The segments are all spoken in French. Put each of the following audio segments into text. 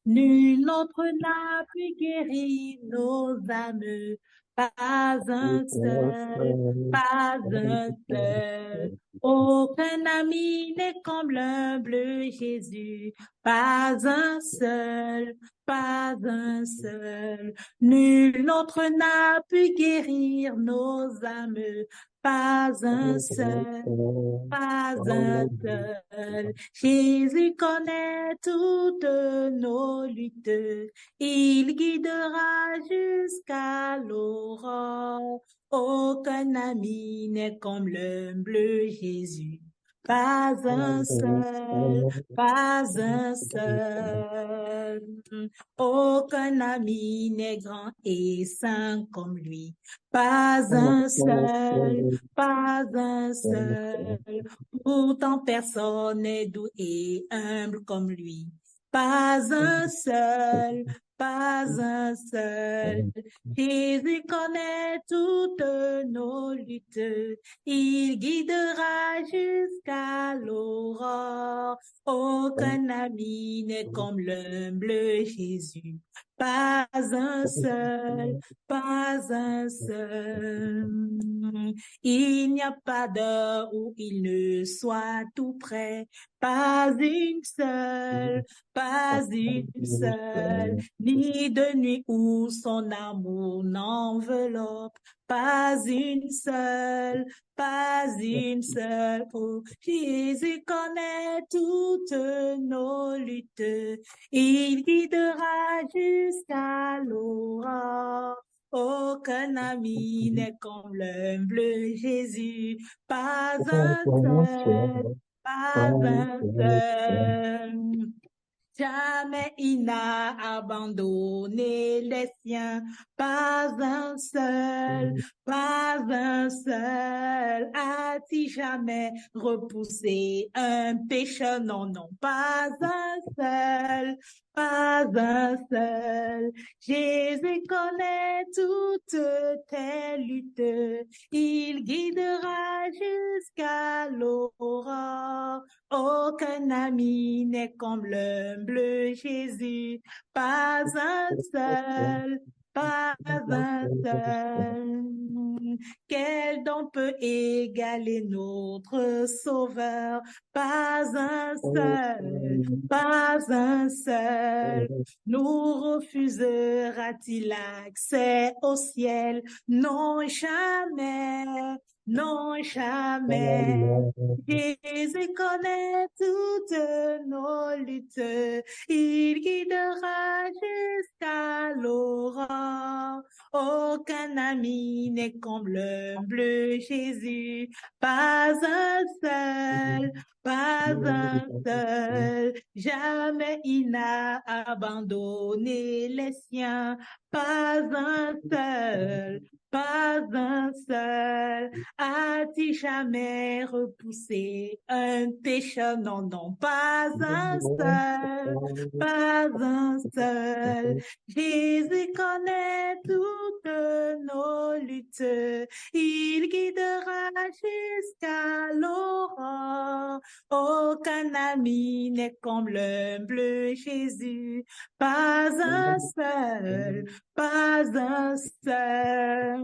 Nul autre n'a pu guérir nos âmes, pas un seul, pas un seul. Aucun ami n'est comme l'humble Jésus, pas un seul, pas un seul. Nul autre n'a pu guérir nos âmes, pas un seul, pas un seul. Jésus connaît toutes nos luttes. Il guidera jusqu'à l'aurore. Aucun ami n'est comme l'humble Jésus. Pas un seul, pas un seul. Aucun ami n'est grand et saint comme lui. Pas un seul, pas un seul. Pourtant personne n'est doux et humble comme lui. Pas un seul, pas un seul. Jésus connaît toutes nos luttes. Il guidera jusqu'à l'aurore. Aucun ami n'est comme l'humble Jésus. Pas un seul, pas un seul. Il n'y a pas d'heure où il ne soit tout près. Pas une seule, pas une seule, ni de nuit où son amour n'enveloppe. Pas une seule, pas une seule. Oh, Jésus connaît toutes nos luttes. Il guidera jusqu'à l'aurore. Aucun ami n'est comme l'humble Jésus, pas un seul, pas un seul. Jamais il n'a abandonné les siens, pas un seul, pas un seul. A-t-il jamais repoussé un pécheur? Non, non, pas un seul, pas un seul. Jésus connaît toutes tes luttes, il guidera jusqu'à l'aurore. Aucun ami n'est comme l'humble Jésus, pas un seul, pas un seul. Quel don peut égaler notre Sauveur? Pas un seul, pas un seul. Nous refusera-t-il accès au ciel? Non, jamais, non, jamais. Jésus connaît toutes nos luttes. Il guidera jusqu'à l'aurore. Aucun ami n'est comme l'humble Jésus. Pas un seul, pas un seul. Jamais il n'a abandonné les siens. Pas un seul, pas un seul. A-t-il jamais repoussé un pécheur? Non, non, pas un seul, pas un seul. Jésus connaît toutes nos luttes. Il guidera jusqu'à l'aurore. Aucun ami n'est comme l'humble Jésus. Pas un seul, pas un seul.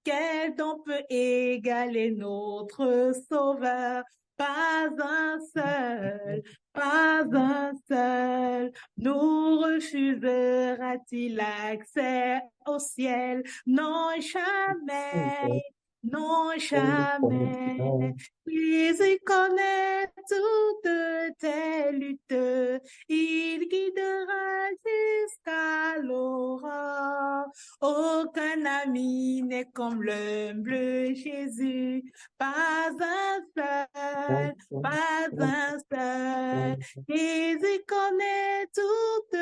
Quel don peut égaler notre Sauveur? Pas un seul, pas un seul. Nous refusera-t-il accès au ciel? Non, jamais, non, jamais. Jésus connaît toutes tes luttes. Il guidera jusqu'à l'aurore. Aucun ami n'est comme l'humble Jésus. Pas un seul, pas un seul. Jésus connaît toutes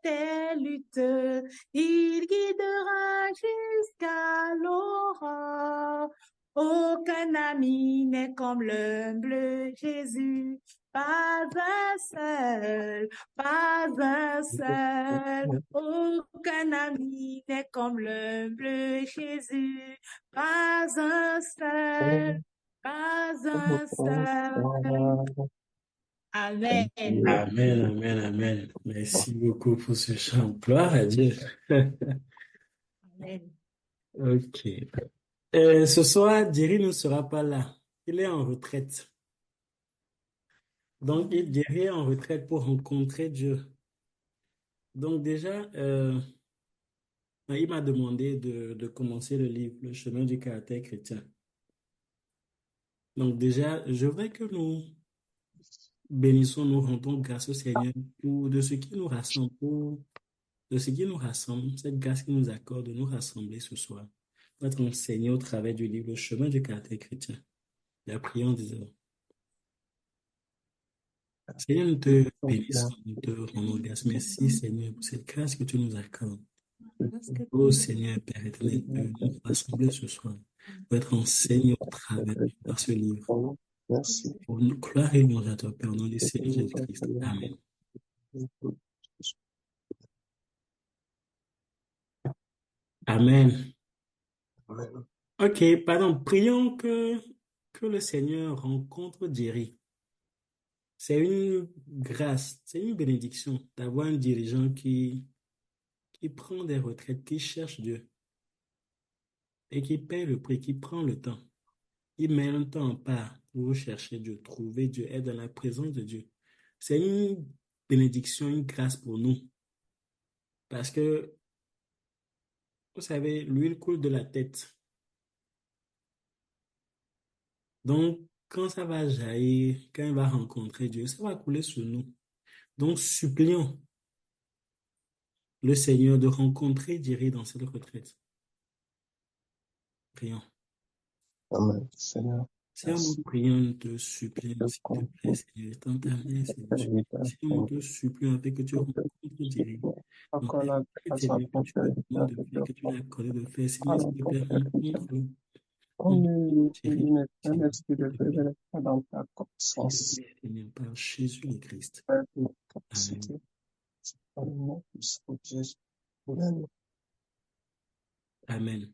tes luttes. Il guidera jusqu'à l'aurore. Aucun ami n'est comme l'humble Jésus. Pas un seul, pas un seul. Aucun ami n'est comme l'humble Jésus. Pas un seul, pas un seul. Amen. Amen, amen, amen. Merci beaucoup pour ce chant. Gloire à Dieu. Amen. Ok. Ce soir, Jerry ne sera pas là. Il est en retraite. Donc, Jerry est en retraite pour rencontrer Dieu. Donc, déjà, il m'a demandé de commencer le livre, Le chemin du caractère chrétien. Donc, déjà, je voudrais que nous bénissons, nous rendons grâce au Seigneur pour de ce qui nous rassemble, cette grâce qui nous accorde de nous rassembler ce soir, pour être enseigné au travers du livre Le chemin du caractère chrétien. La prière en disant, Seigneur, nous te bénissons, nous te rendons grâce. Merci, Seigneur, pour cette grâce que tu nous accordes. Oh Seigneur, Père éternel, de nous rassembler ce soir, pour être enseigné au travers par ce livre. Merci. Pour nous gloire et louange à toi, Père, au nom du Seigneur Jésus-Christ. Amen. Amen. Amen. Ok, pardon, prions que le Seigneur rencontre Jerry. C'est une grâce, c'est une bénédiction d'avoir un dirigeant qui prend des retraites, qui cherche Dieu et qui paie le prix, qui prend le temps. Il met un temps en part pour chercher Dieu, trouver Dieu, être dans la présence de Dieu. C'est une bénédiction, une grâce pour nous. Parce que, vous savez, l'huile coule de la tête. Donc, quand ça va jaillir, quand il va rencontrer Dieu, ça va couler sur nous. Donc, supplions le Seigneur de rencontrer Jerry dans cette retraite. Prions. Amen. Seigneur. Seigneur, nous prions, nous te supplions, s'il te plaît, Seigneur, étends ta main, Seigneur. Seigneur, nous te supplions afin que tu rencontres Jerry. Donc, Seigneur, que tu lui demandes de faire, que tu lui accordes de faire, Seigneur, s'il te plaît, rencontre-le. Jerry, Un Seigneur, esprit s'il de te plaît, révélation dans ta s'il te connaissance. plaît, Seigneur, par Jésus le Christ. Amen. Dans le nom puissant de Jésus. Amen. Amen.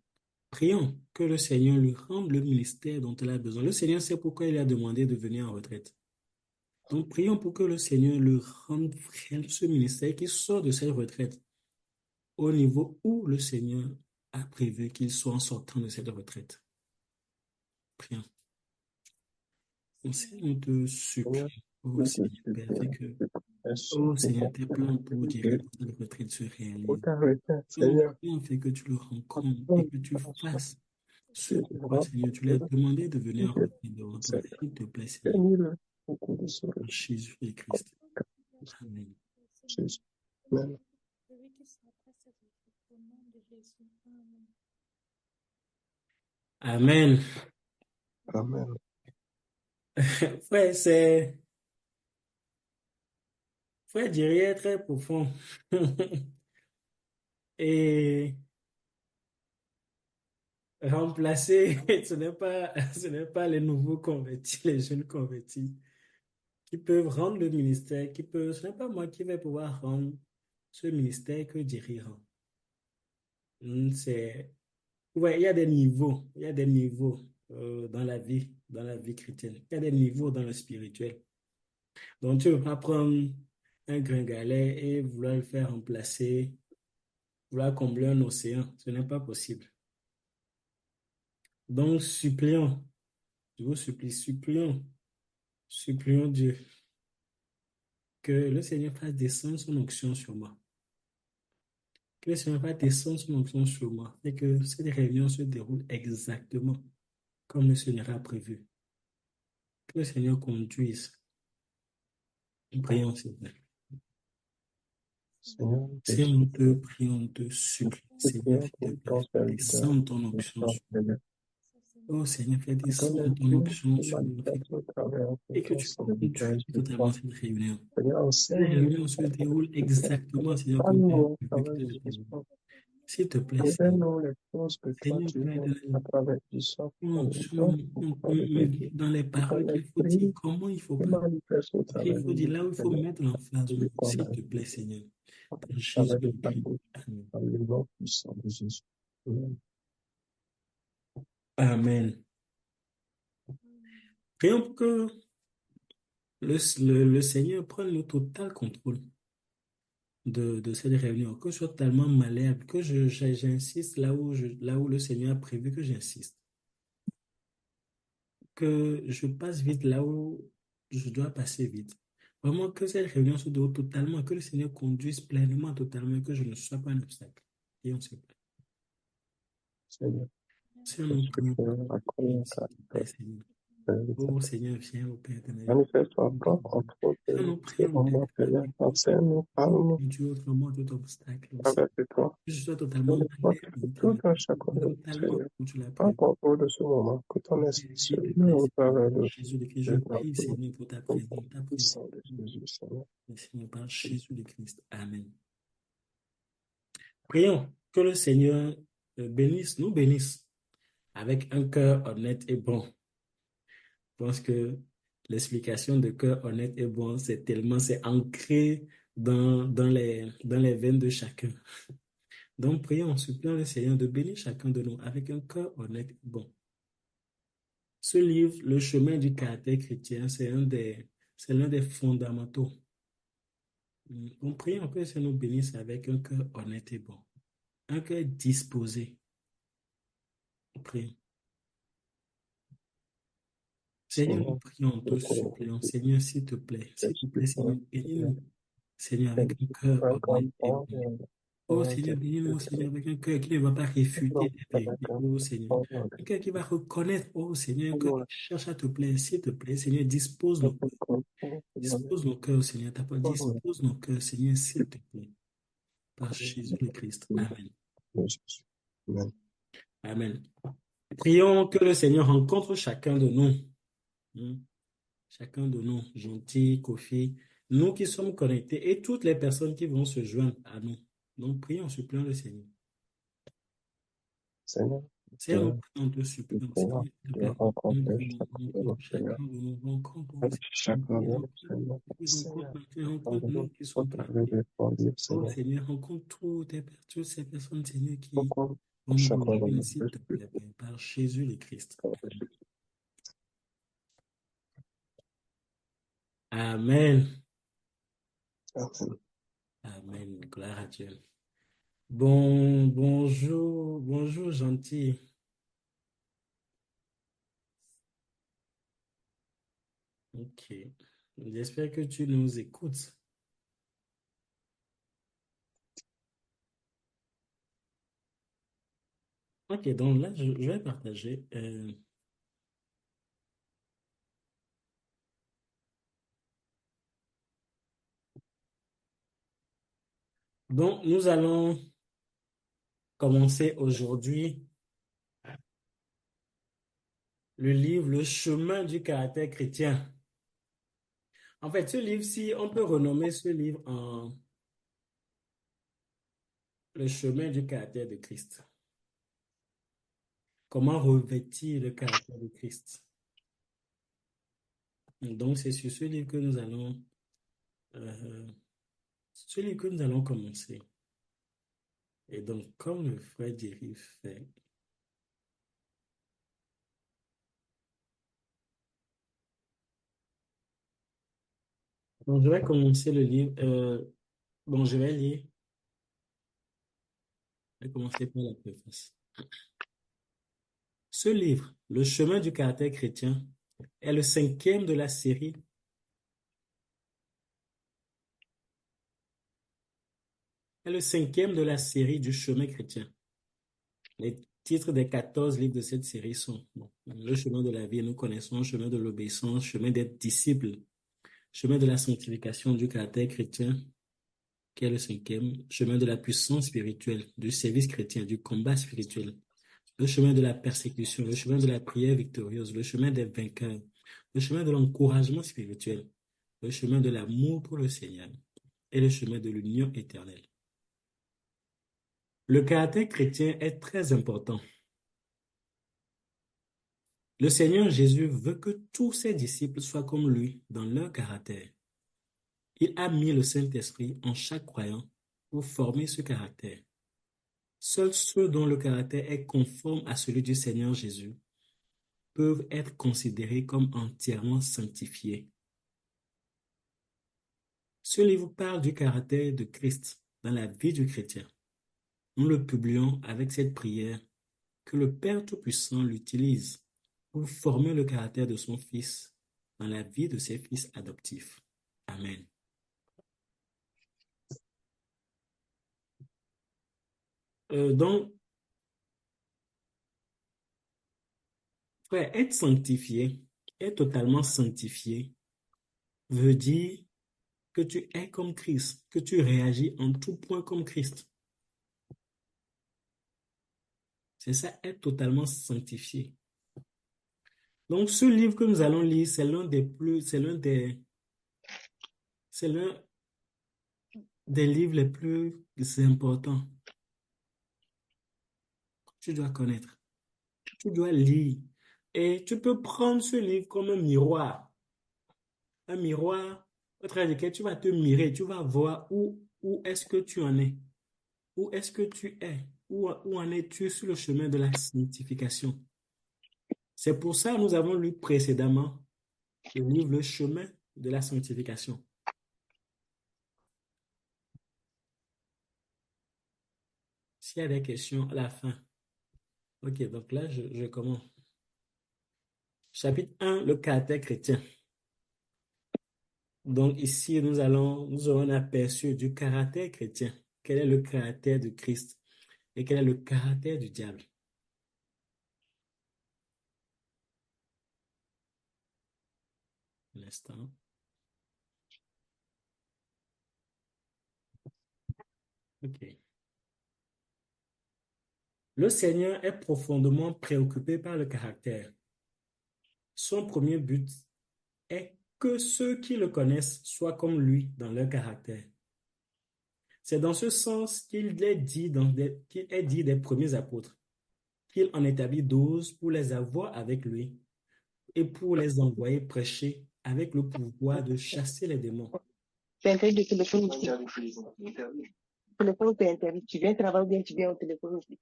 Prions que le Seigneur lui rende le ministère dont elle a besoin. Le Seigneur sait pourquoi il a demandé de venir en retraite. Donc, prions pour que le Seigneur lui rende ce ministère qui sort de cette retraite au niveau où le Seigneur a prévu qu'il soit en sortant de cette retraite. Prions. Seigneur, nous te supplions, oh Seigneur, Père, afin que, oh Seigneur, tes plans pour diriger cette retraite se réalisent. Nous Seigneur, prions afin que tu le rencontres et que tu fasses ce pourquoi, Seigneur, tu lui as demandé de venir en retraite devant toi. S'il te plaît, Seigneur, en Jésus et Christ. Amen. Amen. Amen. Amen. Frère, frère Jerry est très profond. Et remplacer, ce n'est pas les nouveaux convertis, les jeunes convertis qui peuvent rendre le ministère, ce n'est pas moi qui vais pouvoir rendre ce ministère que Jerry rend. Ouais, il y a des niveaux dans la vie chrétienne. Il y a des niveaux dans le spirituel. Donc, tu ne peux pas prendre un gringalet et vouloir le faire remplacer, vouloir combler un océan. Ce n'est pas possible. Donc, supplions, je vous supplie, supplions Dieu que le Seigneur fasse descendre son onction sur moi. Que le Seigneur fasse descendre son onction sur moi et que cette réunion se déroule exactement comme le Seigneur a prévu. Que le Seigneur conduise. Prions, Seigneur. Seigneur, nous te prions, nous te supplions, Seigneur, s'il te plaît, descends ton onction sur nous. Oh Seigneur, fais descendre ton onction sur nous et que tu conduis totalement cette réunion. Cette réunion se déroule exactement, Seigneur, comme tu as prévu que ça se déroule. S'il te plaît, Seigneur. Révèle-nous les choses que toi Seigneur, tu Père veux éternel, à travers du sang. me guide dans les paroles qu'il faut dire, comment il faut parler. Manifeste au Ce qu'il travers faut de dire, nous, là où il faut Seigneur. mettre l'emphase, Je s'il condamne te plaît, Seigneur. Par à Jésus travers de le ta Christ. bouche, Amen. dans le nom puissant de Jésus. Amen. Amen. Prions pour que le Seigneur prenne le total contrôle de cette réunion, que je sois tellement malléable, que j'insiste là où le Seigneur a prévu que j'insiste, que je passe vite là où je dois passer vite. Vraiment que cette réunion se déroule totalement, que le Seigneur conduise pleinement, totalement, que je ne sois pas un obstacle. Et on se plaît. Seigneur, Seigneur, je nous suis prions pour prêt à connaître s'il te plaît, Seigneur. Oh Seigneur, viens au Père éternel. manifeste-toi, prends contrôle de Seigneur, nous ce prions, Père moment, Seigneur. éternel. Enseigne-nous, parle-nous, Dieu, autrement, tout obstacle aussi. avec toi. Que je sois totalement Seigneur, malade, tout éternel. à chacun de nous, Totalement Seigneur. comme tu l'as Prends prévu. contrôle de ce moment, que ton esprit se S'il te plaît, meut au Seigneur, travers de Jésus de Christ, je de prie, notre Seigneur, pour ta au présence, nom ta présence. puissant de Jésus, Seigneur. Seigneur, par Jésus de Christ. Amen. Prions que le Seigneur nous bénisse avec un cœur honnête et bon. Je pense que l'explication de cœur honnête et bon, c'est ancré dans les veines de chacun. Donc, prions, supplions le Seigneur de bénir chacun de nous avec un cœur honnête et bon. Ce livre, Le chemin du caractère chrétien, c'est l'un des fondamentaux. Donc, prions que le Seigneur nous bénisse avec un cœur honnête et bon. Un cœur disposé. Prions. Seigneur, nous Seigneur, prions, je te supplions. Seigneur, s'il te plaît, supplie, Seigneur, bénis-nous. Seigneur. Seigneur, avec un cœur honnête et bon. Oh Seigneur, Seigneur, bénis-nous, Seigneur, avec un cœur qui ne va pas réfuter les vérités. Oh Seigneur, un cœur qui va reconnaître. Oh Seigneur, un cœur qui cherche à te plaire. S'il te plaît, Seigneur, dispose nos cœurs. Dispose nos cœurs, Seigneur. Ta parole dispose nos cœurs, Seigneur, s'il te plaît. Par Jésus le Christ. Amen. Amen. Amen. Prions que le Seigneur rencontre chacun de nous. Chacun de nous, Gentil, Kofi, nous qui sommes connectés et toutes les personnes qui vont se joindre à nous. Donc, prions, supplions le Seigneur. Seigneur, Seigneur, nous prions, te supplions. Seigneur, s'il te plaît, rencontre rencontre chacun de nous, rencontre nous. chacun de nous, Seigneur. Rencontre nous qui sont connectés. Oh Seigneur, rencontre toutes ces personnes, Seigneur, qui vont nous rejoindre, s'il te plaît, Père, par Jésus le Christ. Amen. Amen. Amen. Gloire à Dieu. Bonjour, Gentil. Ok. J'espère que tu nous écoutes. Ok, donc là, je vais partager. Donc, nous allons commencer aujourd'hui le livre Le chemin du caractère chrétien. En fait, ce livre-ci, on peut renommer ce livre en Le chemin du caractère de Christ. Comment revêtir le caractère de Christ? Donc, c'est sur ce livre que nous allons commencer. Et donc, comme le frère Jerry fait, donc je vais commencer le livre. Je vais lire. Je vais commencer par la préface. Ce livre, Le chemin du caractère chrétien, est le cinquième de la série du chemin chrétien. Les titres des 14 livres de cette série sont Le chemin de la vie, nous connaissons, le chemin de l'obéissance, chemin d'être disciple, chemin de la sanctification du caractère chrétien, qui est le cinquième, chemin de la puissance spirituelle, du service chrétien, du combat spirituel, le chemin de la persécution, le chemin de la prière victorieuse, le chemin des vainqueurs, le chemin de l'encouragement spirituel, le chemin de l'amour pour le Seigneur et le chemin de l'union éternelle. Le caractère chrétien est très important. Le Seigneur Jésus veut que tous ses disciples soient comme lui dans leur caractère. Il a mis le Saint-Esprit en chaque croyant pour former ce caractère. Seuls ceux dont le caractère est conforme à celui du Seigneur Jésus peuvent être considérés comme entièrement sanctifiés. Ce livre parle du caractère de Christ dans la vie du chrétien. Nous le publions avec cette prière que le Père Tout-Puissant l'utilise pour former le caractère de son Fils dans la vie de ses fils adoptifs. Amen. Donc, frère, être sanctifié, être totalement sanctifié, veut dire que tu es comme Christ, que tu réagis en tout point comme Christ. C'est ça, être totalement sanctifié. Donc, ce livre que nous allons lire, c'est l'un des livres les plus importants. Tu dois connaître, tu dois lire. Et tu peux prendre ce livre comme un miroir. Un miroir au travers duquel tu vas te mirer, tu vas voir où est-ce que tu en es. Où est-ce que tu es? Où en es-tu sur le chemin de la sanctification? C'est pour ça que nous avons lu précédemment le livre Le chemin de la sanctification. S'il y a des questions à la fin. Ok, donc là, je commence. Chapitre 1, le caractère chrétien. Donc ici, nous aurons un aperçu du caractère chrétien. Quel est le caractère de Christ et quel est le caractère du diable? Un instant. Ok. Le Seigneur est profondément préoccupé par le caractère. Son premier but est que ceux qui le connaissent soient comme lui dans leur caractère. C'est dans ce sens qu'il est dit des premiers apôtres, qu'il en établit 12 pour les avoir avec lui et pour les envoyer prêcher avec le pouvoir de chasser les démons. C'est interdit de téléphone aussi. Le téléphone, c'est interdit. Tu viens travailler ou bien tu viens au téléphone aussi.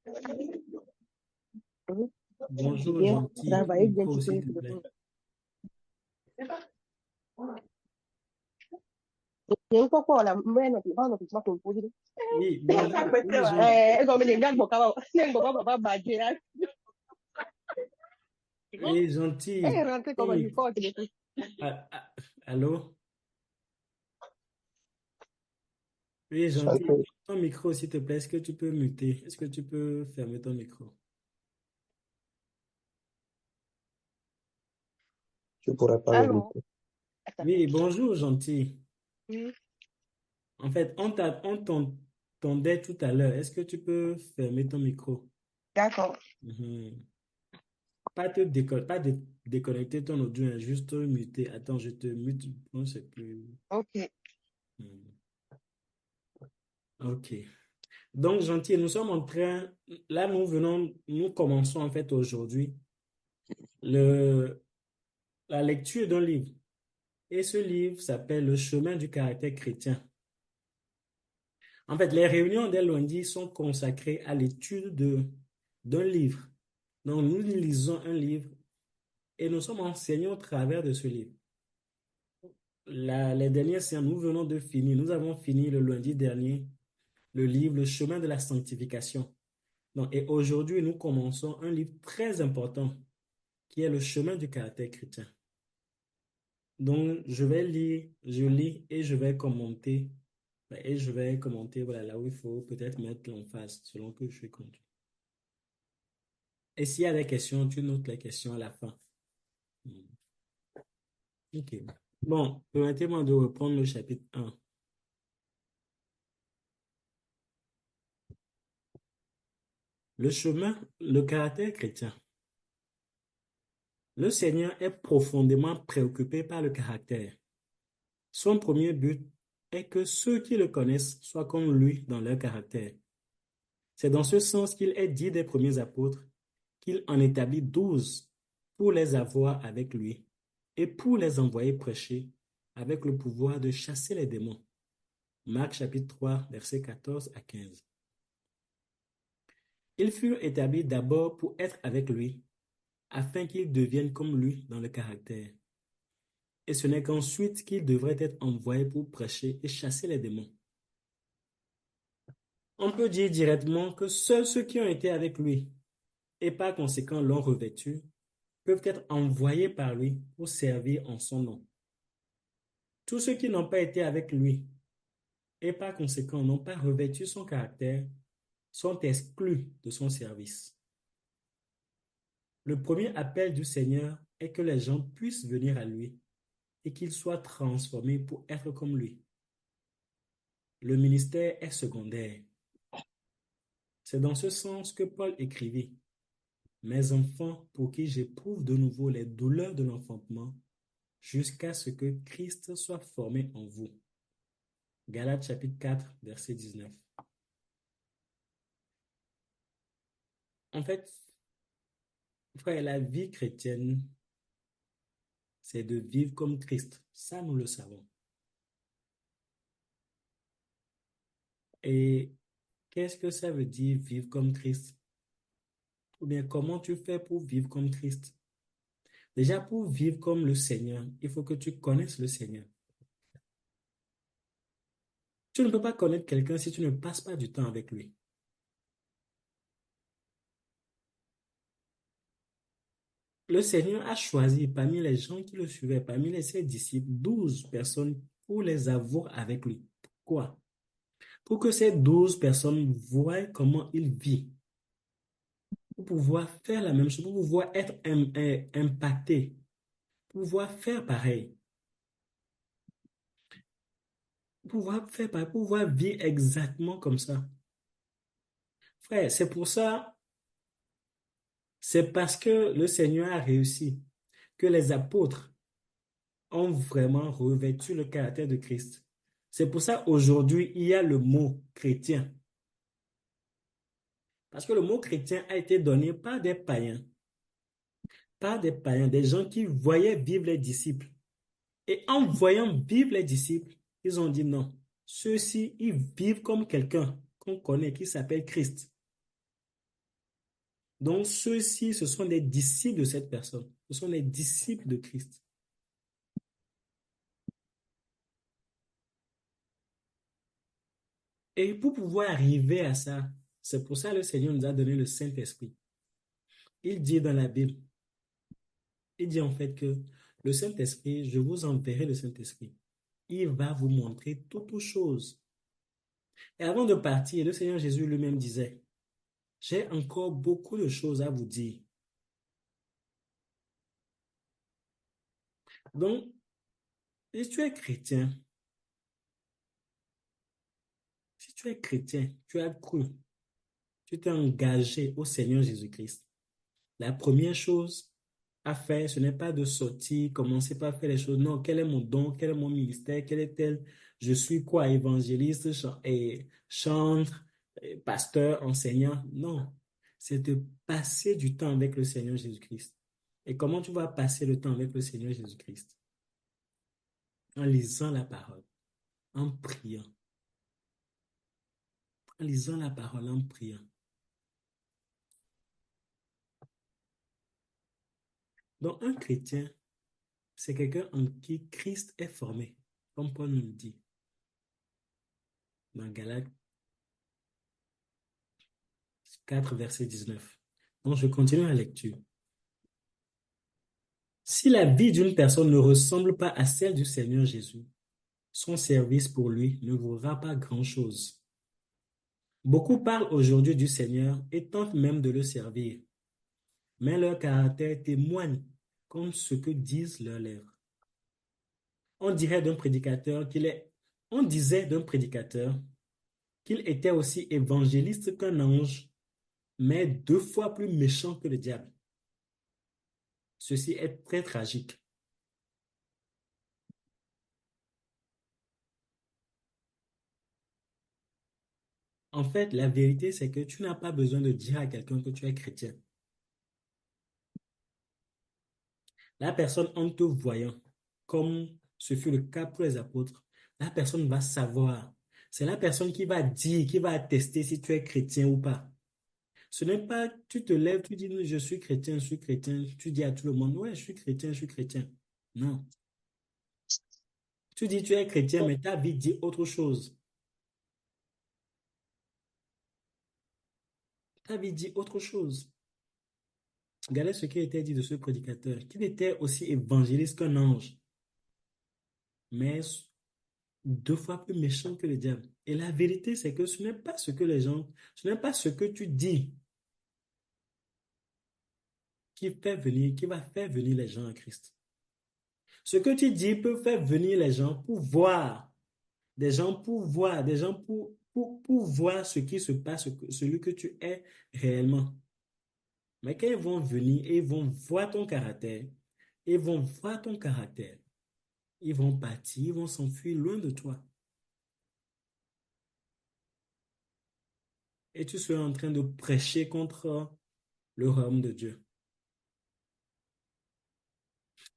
Bonjour, Tu viens gentil. travailler ou bien Micro, tu viens s'il au te plaît. téléphone. Il y a encore quoi là? Mais non, tu vas non, tu vas te poser. Oui, bonjour. Oui, Comme les gars, pas badger là. oui, gentil. Rentrer comme un Oui. micro au téléphone. Allô? Oui, gentil. Ton micro, s'il te plaît, est-ce que tu peux muter? Est-ce que tu peux fermer ton micro? Tu pourrais pas le Allô? lutter. Oui, bonjour, gentil. Oui. En fait, on t'entendait tout à l'heure. Est-ce que tu peux fermer ton micro? D'accord. Mhm. Pas déconnecter ton audio, hein, juste muter. Attends, je te mute. Non, c'est plus. Ok. Mhm. Ok. Donc, gentil, nous sommes en train. Là, nous commençons en fait aujourd'hui la lecture d'un livre. Et ce livre s'appelle Le chemin du caractère chrétien. En fait, les réunions des lundis sont consacrées à l'étude d'un livre. Donc, nous lisons un livre et nous sommes enseignés au travers de ce livre. Les dernières séances, nous venons de finir. Nous avons fini le lundi dernier le livre Le chemin de la sanctification. Donc, et aujourd'hui, nous commençons un livre très important qui est Le chemin du caractère chrétien. Donc, je lis et je vais commenter. Et je vais commenter voilà, là où il faut peut-être mettre l'emphase selon que je suis conduit. Et s'il y a des questions, tu notes les questions à la fin. Ok. Bon, permettez-moi de reprendre le chapitre 1. Le chemin, le caractère chrétien. Le Seigneur est profondément préoccupé par le caractère. Son premier but est que ceux qui le connaissent soient comme lui dans leur caractère. C'est dans ce sens qu'il est dit des premiers apôtres qu'il en établit 12 pour les avoir avec lui et pour les envoyer prêcher avec le pouvoir de chasser les démons. Marc chapitre 3, versets 14 à 15. Ils furent établis d'abord pour être avec lui, afin qu'ils deviennent comme lui dans le caractère. Et ce n'est qu'ensuite qu'il devrait être envoyé pour prêcher et chasser les démons. On peut dire directement que seuls ceux qui ont été avec lui et par conséquent l'ont revêtu peuvent être envoyés par lui pour servir en son nom. Tous ceux qui n'ont pas été avec lui et par conséquent n'ont pas revêtu son caractère sont exclus de son service. Le premier appel du Seigneur est que les gens puissent venir à lui et qu'ils soient transformés pour être comme lui. Le ministère est secondaire. C'est dans ce sens que Paul écrivit: Mes enfants, pour qui j'éprouve de nouveau les douleurs de l'enfantement, jusqu'à ce que Christ soit formé en vous. Galates chapitre 4, verset 19. En fait, frère, la vie chrétienne, c'est de vivre comme Christ. Ça, nous le savons. Et qu'est-ce que ça veut dire vivre comme Christ? Ou bien comment tu fais pour vivre comme Christ? Déjà, pour vivre comme le Seigneur, il faut que tu connaisses le Seigneur. Tu ne peux pas connaître quelqu'un si tu ne passes pas du temps avec lui. Le Seigneur a choisi parmi les gens qui le suivaient, parmi ses disciples, 12 personnes pour les avoir avec lui. Pourquoi? Pour que ces 12 personnes voient comment il vit, pour pouvoir faire la même chose, pour pouvoir être impacté, pour pouvoir faire pareil, pour pouvoir faire pareil, pour pouvoir vivre exactement comme ça. Frère, c'est pour ça, c'est parce que le Seigneur a réussi que les apôtres ont vraiment revêtu le caractère de Christ. C'est pour ça aujourd'hui, il y a le mot chrétien. Parce que le mot chrétien a été donné par des païens, des gens qui voyaient vivre les disciples. Et en voyant vivre les disciples, ils ont dit non, ceux-ci, ils vivent comme quelqu'un qu'on connaît qui s'appelle Christ. Donc ceux-ci, ce sont des disciples de cette personne. Ce sont les disciples de Christ. Et pour pouvoir arriver à ça, c'est pour ça que le Seigneur nous a donné le Saint-Esprit. Il dit dans la Bible, il dit en fait que le Saint-Esprit, je vous enverrai le Saint-Esprit. Il va vous montrer toutes choses. Et avant de partir, le Seigneur Jésus lui-même disait, j'ai encore beaucoup de choses à vous dire. Donc, si tu es chrétien, tu as cru, tu t'es engagé au Seigneur Jésus-Christ. La première chose à faire, ce n'est pas de sortir, commencer par faire les choses. Non, quel est mon don, quel est mon ministère, quel est-tel? Je suis quoi, évangéliste, chantre, pasteur, enseignant? Non, c'est de passer du temps avec le Seigneur Jésus-Christ. Et comment tu vas passer le temps avec le Seigneur Jésus-Christ? En lisant la parole, en priant. En lisant la parole, en priant. Donc, un chrétien, c'est quelqu'un en qui Christ est formé, comme Paul nous le dit dans Galates 4, verset 19. Donc, je continue la lecture. Si la vie d'une personne ne ressemble pas à celle du Seigneur Jésus, son service pour lui ne vaudra pas grand-chose. Beaucoup parlent aujourd'hui du Seigneur et tentent même de le servir, mais leur caractère témoigne comme ce que disent leurs lèvres. On disait d'un prédicateur qu'il était aussi évangéliste qu'un ange, mais 2 fois plus méchant que le diable. Ceci est très tragique. En fait, la vérité, c'est que tu n'as pas besoin de dire à quelqu'un que tu es chrétien. La personne, en te voyant, comme ce fut le cas pour les apôtres, la personne va savoir. C'est la personne qui va dire, qui va attester si tu es chrétien ou pas. Ce n'est pas, tu te lèves, tu dis, je suis chrétien, tu dis à tout le monde, ouais, je suis chrétien. Non. Tu dis tu es chrétien, mais ta vie dit autre chose. Ta vie dit autre chose. Regardez ce qui a été dit de ce prédicateur, qu'il était aussi évangéliste qu'un ange, mais 2 fois plus méchant que le diable. Et la vérité, c'est que ce n'est pas ce que les gens, ce n'est pas ce que tu dis qui va faire venir les gens à Christ. Ce que tu dis peut faire venir les gens pour voir, des gens pour voir, des gens pour voir ce qui se passe, celui que tu es réellement. Mais quand ils vont venir et ils vont voir ton caractère, ils vont voir ton caractère, ils vont partir, ils vont s'enfuir loin de toi. Et tu seras en train de prêcher contre le royaume de Dieu.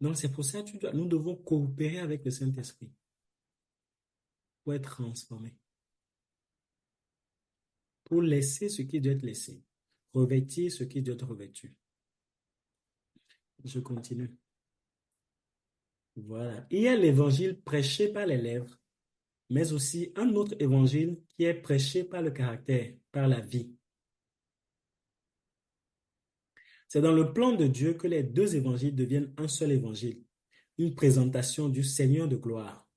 Donc c'est pour ça que nous devons coopérer avec le Saint-Esprit pour être transformés, pour laisser ce qui doit être laissé, revêtir ce qui doit être revêtu. Je continue. Voilà. Il y a l'évangile prêché par les lèvres, mais aussi un autre évangile qui est prêché par le caractère, par la vie. C'est dans le plan de Dieu que les 2 évangiles deviennent un seul évangile, une présentation du Seigneur de gloire.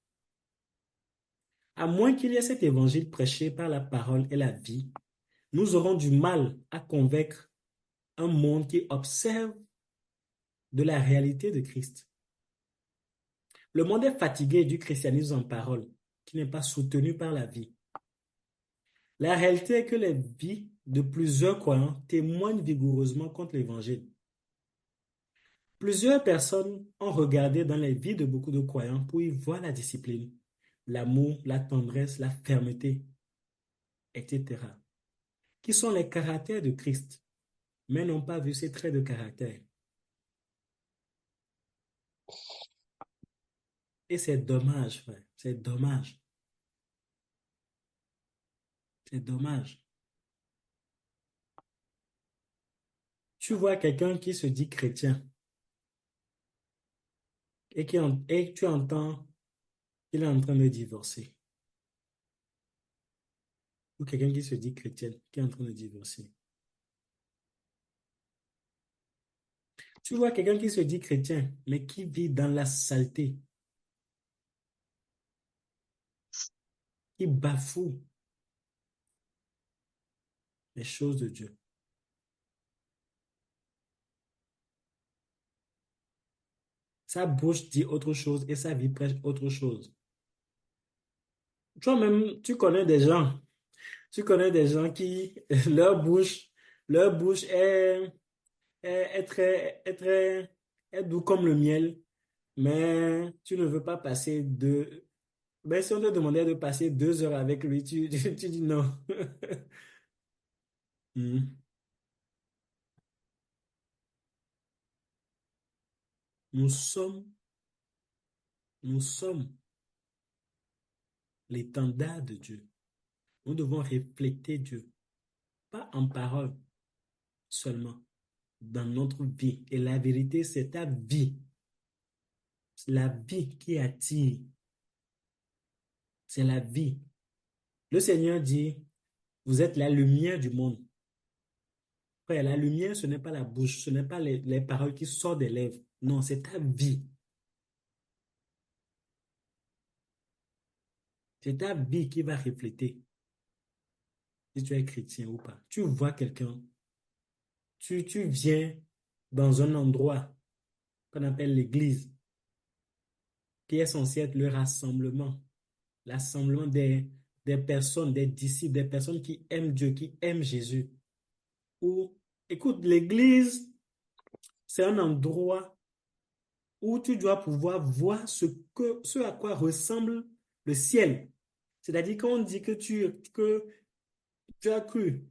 À moins qu'il y ait cet évangile prêché par la parole et la vie, nous aurons du mal à convaincre un monde qui observe de la réalité de Christ. Le monde est fatigué du christianisme en parole, qui n'est pas soutenu par la vie. La réalité est que les vies de plusieurs croyants témoignent vigoureusement contre l'évangile. Plusieurs personnes ont regardé dans les vies de beaucoup de croyants pour y voir la discipline, l'amour, la tendresse, la fermeté, etc., qui sont les caractères de Christ, mais n'ont pas vu ces traits de caractère. Et c'est dommage, frère, c'est dommage. C'est dommage. Tu vois quelqu'un qui se dit chrétien et tu entends qu'il est en train de divorcer. Ou quelqu'un qui se dit chrétien qui est en train de divorcer. Tu vois quelqu'un qui se dit chrétien, mais qui vit dans la saleté, qui bafoue les choses de Dieu. Sa bouche dit autre chose et sa vie prêche autre chose. Toi-même, tu connais des gens qui, leur bouche est doux comme le miel, mais tu ne veux pas passer mais si on te demandait de passer 2 heures avec lui, tu dis non. Hmm. Nous sommes, nous sommes l'étendard de Dieu. Nous devons refléter Dieu, pas en parole seulement, dans notre vie. Et la vérité, c'est ta vie. C'est la vie qui attire. C'est la vie. Le Seigneur dit, vous êtes la lumière du monde. Frère, la lumière, ce n'est pas la bouche, ce n'est pas les paroles qui sortent des lèvres. Non, c'est ta vie. C'est ta vie qui va refléter si tu es chrétien ou pas. Tu vois quelqu'un, tu viens dans un endroit qu'on appelle l'église, qui est censé être le rassemblement, l'assemblement des personnes, des disciples, des personnes qui aiment Dieu, qui aiment Jésus. Ou, écoute, l'église, c'est un endroit où tu dois pouvoir voir ce à quoi ressemble le ciel. C'est-à-dire quand on dit que tu as cru,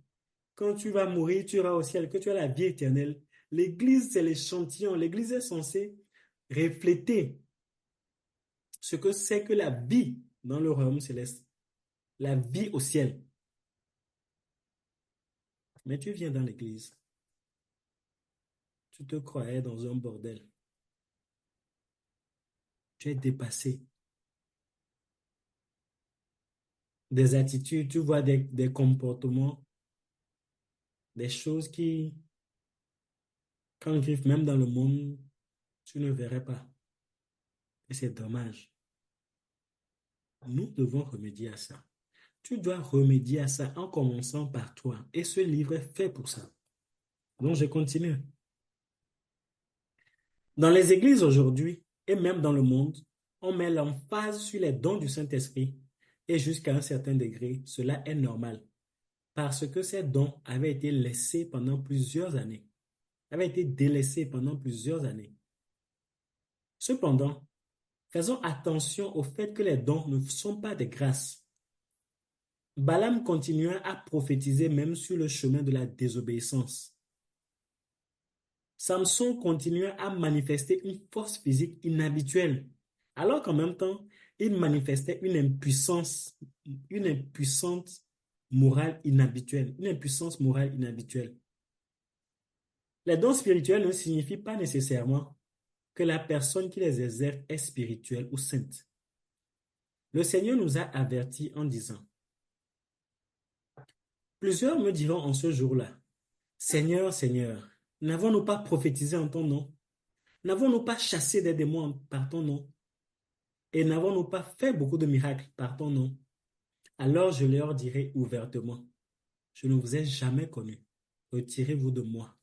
quand tu vas mourir, tu iras au ciel, que tu as la vie éternelle. L'église, c'est l'échantillon. L'église est censée refléter ce que c'est que la vie dans le royaume céleste, la vie au ciel. Mais tu viens dans l'église, tu te croyais dans un bordel. Tu es dépassé. des attitudes, tu vois des comportements, des choses qui, quand ils vivent même dans le monde, tu ne verrais pas. Et c'est dommage. Nous devons remédier à ça. Tu dois remédier à ça en commençant par toi. Et ce livre est fait pour ça. Donc, je continue. Dans les églises aujourd'hui, et même dans le monde, on met l'emphase sur les dons du Saint-Esprit. Et jusqu'à un certain degré, cela est normal. Parce que ces dons avaient été laissés pendant plusieurs années. Avaient été délaissés pendant plusieurs années. Cependant, faisons attention au fait que les dons ne sont pas des grâces. Balaam continua à prophétiser même sur le chemin de la désobéissance. Samson continua à manifester une force physique inhabituelle, alors qu'en même temps, il manifestait une impuissante morale inhabituelle, une impuissance morale inhabituelle. Les dons spirituels ne signifient pas nécessairement que la personne qui les exerce est spirituelle ou sainte. Le Seigneur nous a avertis en disant, plusieurs me diront en ce jour-là, Seigneur, Seigneur, n'avons-nous pas prophétisé en ton nom? N'avons-nous pas chassé des démons par ton nom? Et n'avons-nous pas fait beaucoup de miracles par ton nom? Alors je leur dirai ouvertement, je ne vous ai jamais connu. Retirez-vous de moi,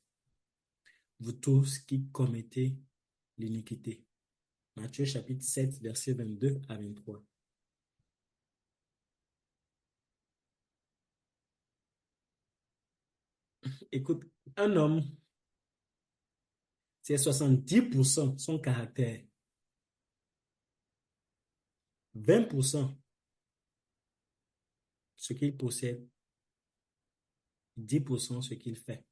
vous tous qui commettez l'iniquité. Matthieu chapitre 7, versets 22 à 23. Écoute, un homme, c'est 70% son caractère, 20% ce qu'il possède, 10% ce qu'il fait.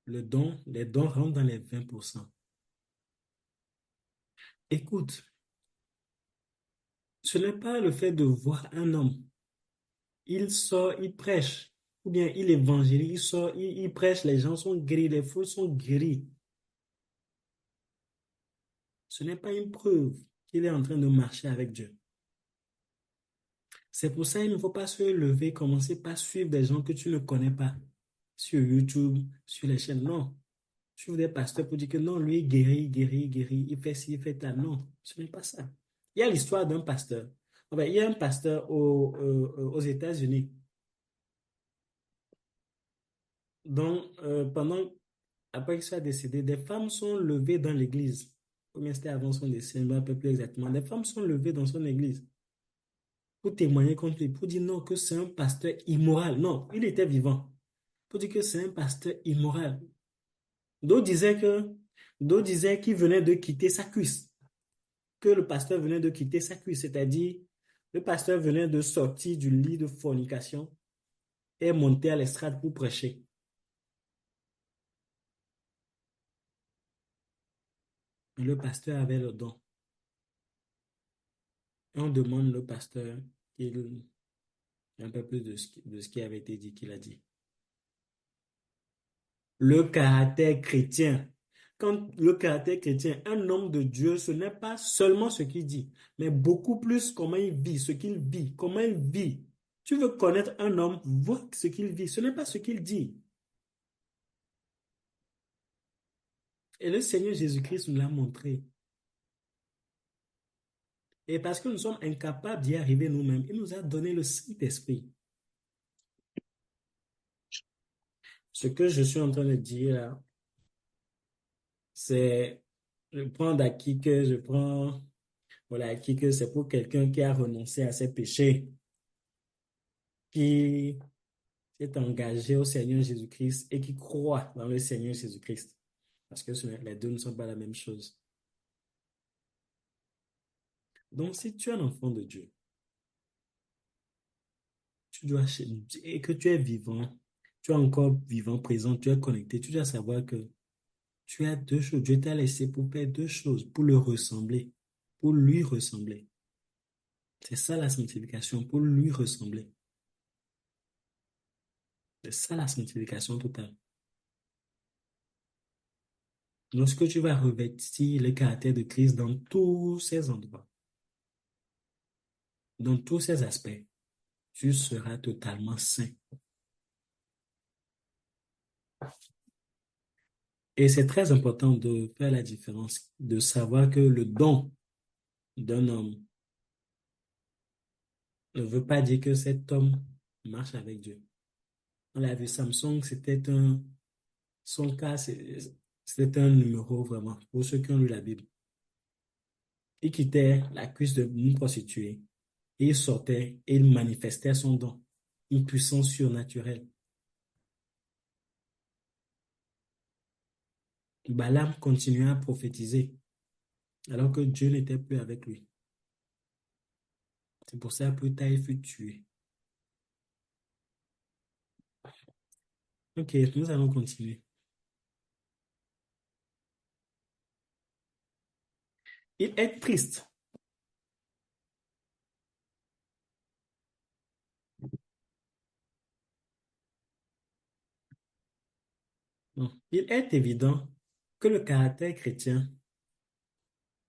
Les dons rentrent dans les 20%. Écoute, ce n'est pas le fait de voir un homme. Il sort, il prêche, ou bien il évangélise, il sort, il prêche, les gens sont guéris, les fous sont guéris. Ce n'est pas une preuve qu'il est en train de marcher avec Dieu. C'est pour ça qu'il ne faut pas se lever, commencer par suivre des gens que tu ne connais pas sur YouTube, sur les chaînes. Non. Suivre des pasteurs pour dire que non, lui, il guérit, il fait ci, il fait ça. Non, ce n'est pas ça. Il y a l'histoire d'un pasteur. Enfin, il y a un pasteur aux États-Unis. Donc, après qu'il soit décédé, des femmes sont levées dans l'église. Combien c'était avant son décès, je ne me rappelle plus exactement. Des femmes sont levées dans son église pour témoigner contre lui, pour dire non, que c'est un pasteur immoral. Non, il était vivant. Pour dire que c'est un pasteur immoral. D'autres disaient qu'il venait de quitter sa cuisse. Que le pasteur venait de quitter sa cuisse, c'est-à-dire le pasteur venait de sortir du lit de fornication et monter à l'estrade pour prêcher. Mais le pasteur avait le don. Et on demande le pasteur qu'il ait un peu plus de ce qui avait été dit, qu'il a dit. Le caractère chrétien. Quand le caractère chrétien, un homme de Dieu, ce n'est pas seulement ce qu'il dit, mais beaucoup plus comment il vit, ce qu'il vit, comment il vit. Tu veux connaître un homme, vois ce qu'il vit, ce n'est pas ce qu'il dit. Et le Seigneur Jésus-Christ nous l'a montré. Et parce que nous sommes incapables d'y arriver nous-mêmes, il nous a donné le Saint-Esprit. Ce que je suis en train de dire là, c'est, acquis que c'est pour quelqu'un qui a renoncé à ses péchés, qui s'est engagé au Seigneur Jésus-Christ et qui croit dans le Seigneur Jésus-Christ. Parce que les deux ne sont pas la même chose. Donc, si tu es un enfant de Dieu, et que tu es vivant, tu es encore vivant, présent, tu es connecté, tu dois savoir que tu as deux choses. Dieu t'a laissé pour faire deux choses, pour le ressembler, pour lui ressembler. C'est ça la sanctification, pour lui ressembler. C'est ça la sanctification totale. Lorsque tu vas revêtir le caractère de Christ dans tous ces endroits, dans tous ces aspects, tu seras totalement sain. Et c'est très important de faire la différence, de savoir que le don d'un homme ne veut pas dire que cet homme marche avec Dieu. On l'a vu, Samson, son cas, c'était un numéro vraiment, pour ceux qui ont lu la Bible. Il quittait la cuisse d'une prostituée et il sortait et il manifestait son don, une puissance surnaturelle. Balaam continuait à prophétiser alors que Dieu n'était plus avec lui. C'est pour ça que plus tard il fut tué. Ok, nous allons continuer. Il est triste. Non. Il est évident que le caractère chrétien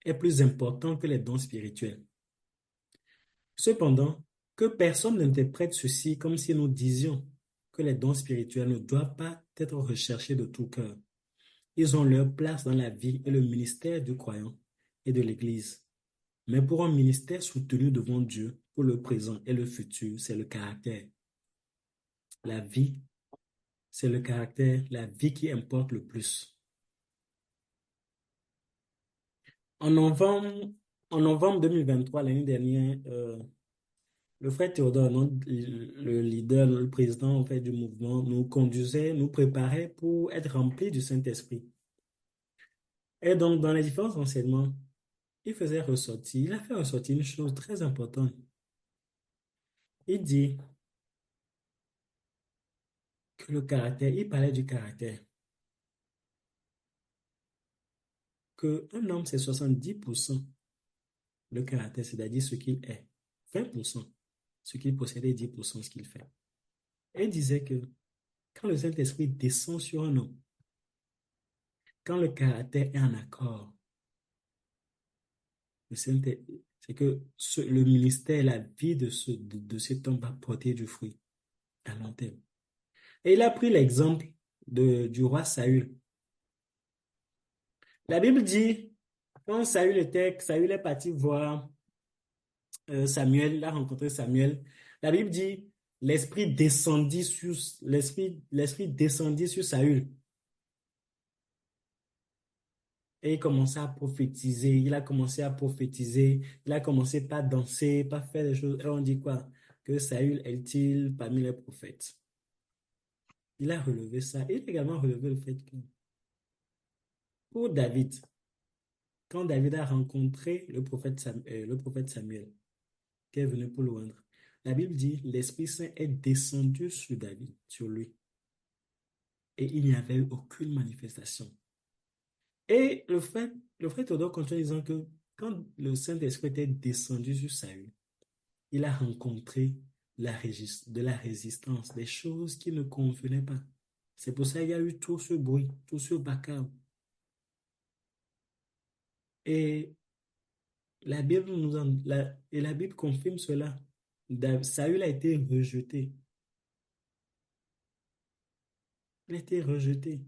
est plus important que les dons spirituels. Cependant, que personne n'interprète ceci comme si nous disions que les dons spirituels ne doivent pas être recherchés de tout cœur. Ils ont leur place dans la vie et le ministère du croyant et de l'Église. Mais pour un ministère soutenu devant Dieu, pour le présent et le futur, c'est le caractère. La vie, c'est le caractère, la vie qui importe le plus. En novembre 2023, l'année dernière, le frère Théodore, le leader, le président en fait, du mouvement, nous conduisait, nous préparait pour être remplis du Saint-Esprit. Et donc, dans les différents enseignements, il a fait ressortir une chose très importante. Il dit que le caractère, il parlait du caractère, qu'un homme, c'est 70% le caractère, c'est-à-dire ce qu'il est, 20% ce qu'il possède et 10% ce qu'il fait. Et il disait que quand le Saint-Esprit descend sur un homme, quand le caractère est en accord, c'est que le ministère, la vie de cet homme va porter du fruit à long terme. Et il a pris l'exemple du roi Saül. La Bible dit, quand Saül est parti voir Samuel, il a rencontré Samuel. La Bible dit, l'esprit descendit sur Saül. Et il commençait à prophétiser, il a commencé à prophétiser, il a commencé par danser, par faire des choses. Et on dit quoi? Que Saül est-il parmi les prophètes? Il a relevé ça. Il a également relevé le fait que pour David, quand David a rencontré le prophète Samuel, qui est venu pour le oindre, la Bible dit, l'Esprit Saint est descendu sur David, sur lui. Et il n'y avait eu aucune manifestation. Et le frère Théodore continue disant que quand le Saint-Esprit était descendu sur Saül, il a rencontré de la résistance, des choses qui ne convenaient pas. C'est pour ça qu'il y a eu tout ce bruit, tout ce bacard. Et la Bible la Bible confirme cela. Saül a été rejeté. Il a été rejeté.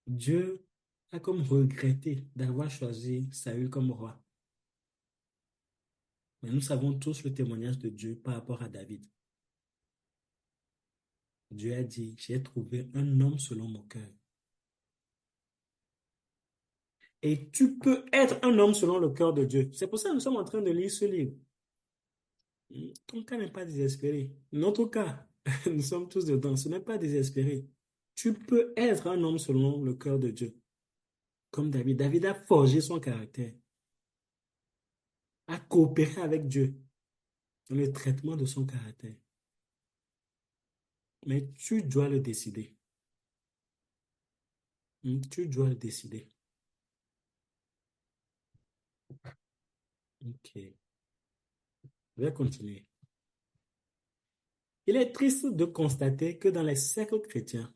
Dieu a comme regretté d'avoir choisi Saül comme roi. Mais nous savons tous le témoignage de Dieu par rapport à David. Dieu a dit, j'ai trouvé un homme selon mon cœur. Et tu peux être un homme selon le cœur de Dieu. C'est pour ça que nous sommes en train de lire ce livre. Ton cas n'est pas désespéré. Notre cas, nous sommes tous dedans. Ce n'est pas désespéré. Tu peux être un homme selon le cœur de Dieu. Comme David. David a forgé son caractère. A coopéré avec Dieu dans le traitement de son caractère. Mais tu dois le décider. Tu dois le décider. Ok. Je vais continuer. Il est triste de constater que dans les cercles chrétiens,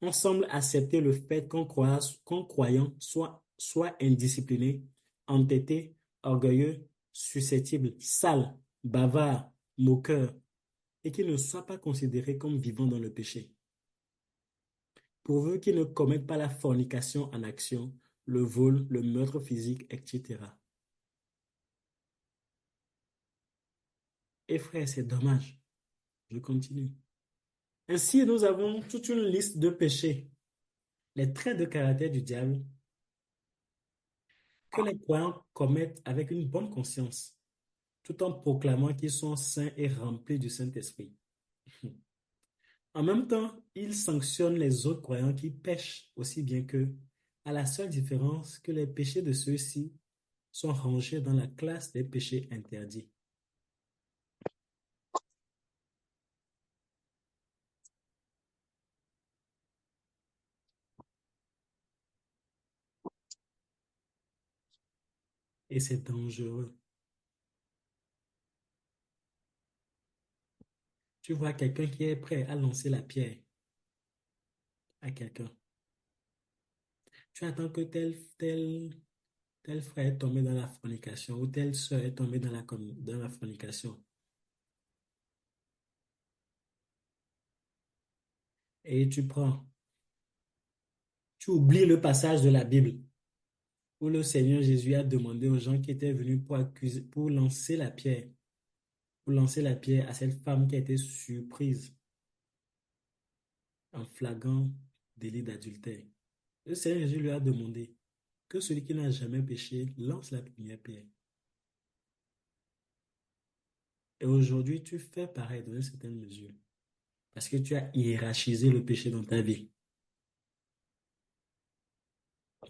on semble accepter le fait qu'un croyant soit indiscipliné, entêté, orgueilleux, susceptibles, sales, bavards, moqueurs, et qu'ils ne soient pas considérés comme vivant dans le péché. Pourvu qu'ils ne commettent pas la fornication en action, le vol, le meurtre physique, etc. Et frère, c'est dommage. Je continue. Ainsi, nous avons toute une liste de péchés, les traits de caractère du diable que les croyants commettent avec une bonne conscience, tout en proclamant qu'ils sont saints et remplis du Saint-Esprit. En même temps, ils sanctionnent les autres croyants qui pêchent aussi bien qu'eux, à la seule différence que les péchés de ceux-ci sont rangés dans la classe des péchés interdits. Et c'est dangereux. Tu vois quelqu'un qui est prêt à lancer la pierre à quelqu'un. Tu attends que tel frère est tombé dans la fornication ou telle sœur est tombée dans la fornication. Et tu oublies le passage de la Bible où le Seigneur Jésus a demandé aux gens qui étaient venus pour lancer la pierre à cette femme qui a été surprise en flagrant délit d'adultère. Le Seigneur Jésus lui a demandé que celui qui n'a jamais péché lance la première pierre. Et aujourd'hui, tu fais pareil dans une certaine mesure parce que tu as hiérarchisé le péché dans ta vie.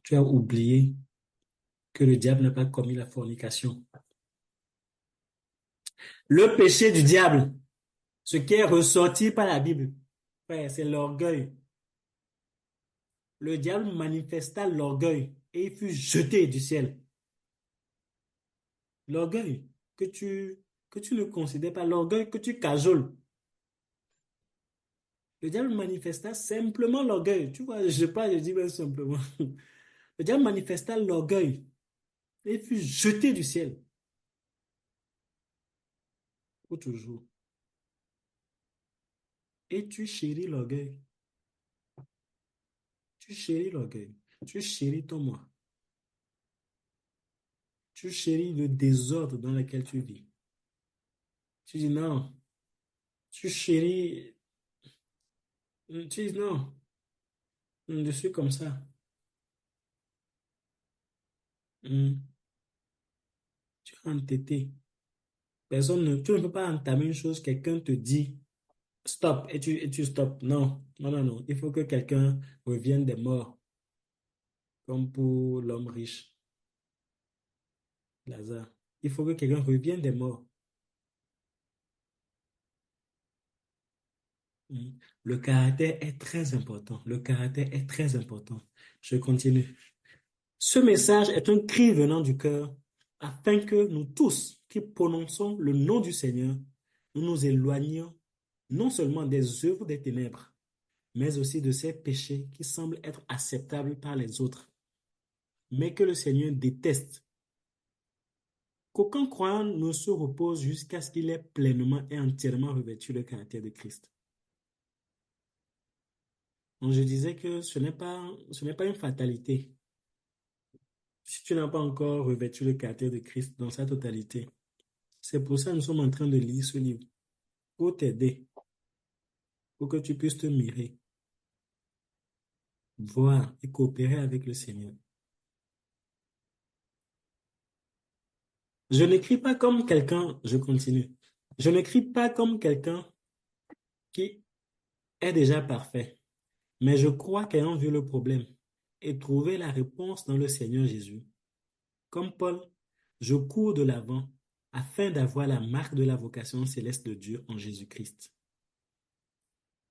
Tu as oublié que le diable n'a pas commis la fornication. Le péché du diable, ce qui est ressorti par la Bible, frère, c'est l'orgueil. Le diable manifesta l'orgueil et il fut jeté du ciel. L'orgueil que tu ne considères pas, l'orgueil que tu cajoles. Le diable manifesta simplement l'orgueil. Tu vois, je dis bien simplement. Le diable manifesta l'orgueil et il fut jeté du ciel. Pour toujours. Et tu chéris l'orgueil. Tu chéris l'orgueil. Tu chéris ton moi. Tu chéris le désordre dans lequel tu vis. Tu dis non. Tu chéris. Tu dis non. Je suis comme ça. Tu es entêté. Tu ne peux pas entamer une chose, quelqu'un te dit stop et tu stops. Non, non, non, non. Il faut que quelqu'un revienne des morts, comme pour l'homme riche, Lazare. Il faut que quelqu'un revienne des morts. Le caractère est très important. Le caractère est très important. Je continue. Ce message est un cri venant du cœur afin que nous tous qui prononçons le nom du Seigneur, nous nous éloignions non seulement des œuvres des ténèbres, mais aussi de ces péchés qui semblent être acceptables par les autres, mais que le Seigneur déteste. Qu'aucun croyant ne se repose jusqu'à ce qu'il ait pleinement et entièrement revêtu le caractère de Christ. Donc je disais que ce n'est pas une fatalité. Si tu n'as pas encore revêtu le caractère de Christ dans sa totalité, c'est pour ça que nous sommes en train de lire ce livre, pour t'aider, pour que tu puisses te mirer, voir et coopérer avec le Seigneur. Je n'écris pas comme quelqu'un, je continue, je n'écris pas comme quelqu'un qui est déjà parfait, mais je crois qu'ayant vu le problème et trouvé la réponse dans le Seigneur Jésus, comme Paul, je cours de l'avant afin d'avoir la marque de la vocation céleste de Dieu en Jésus-Christ.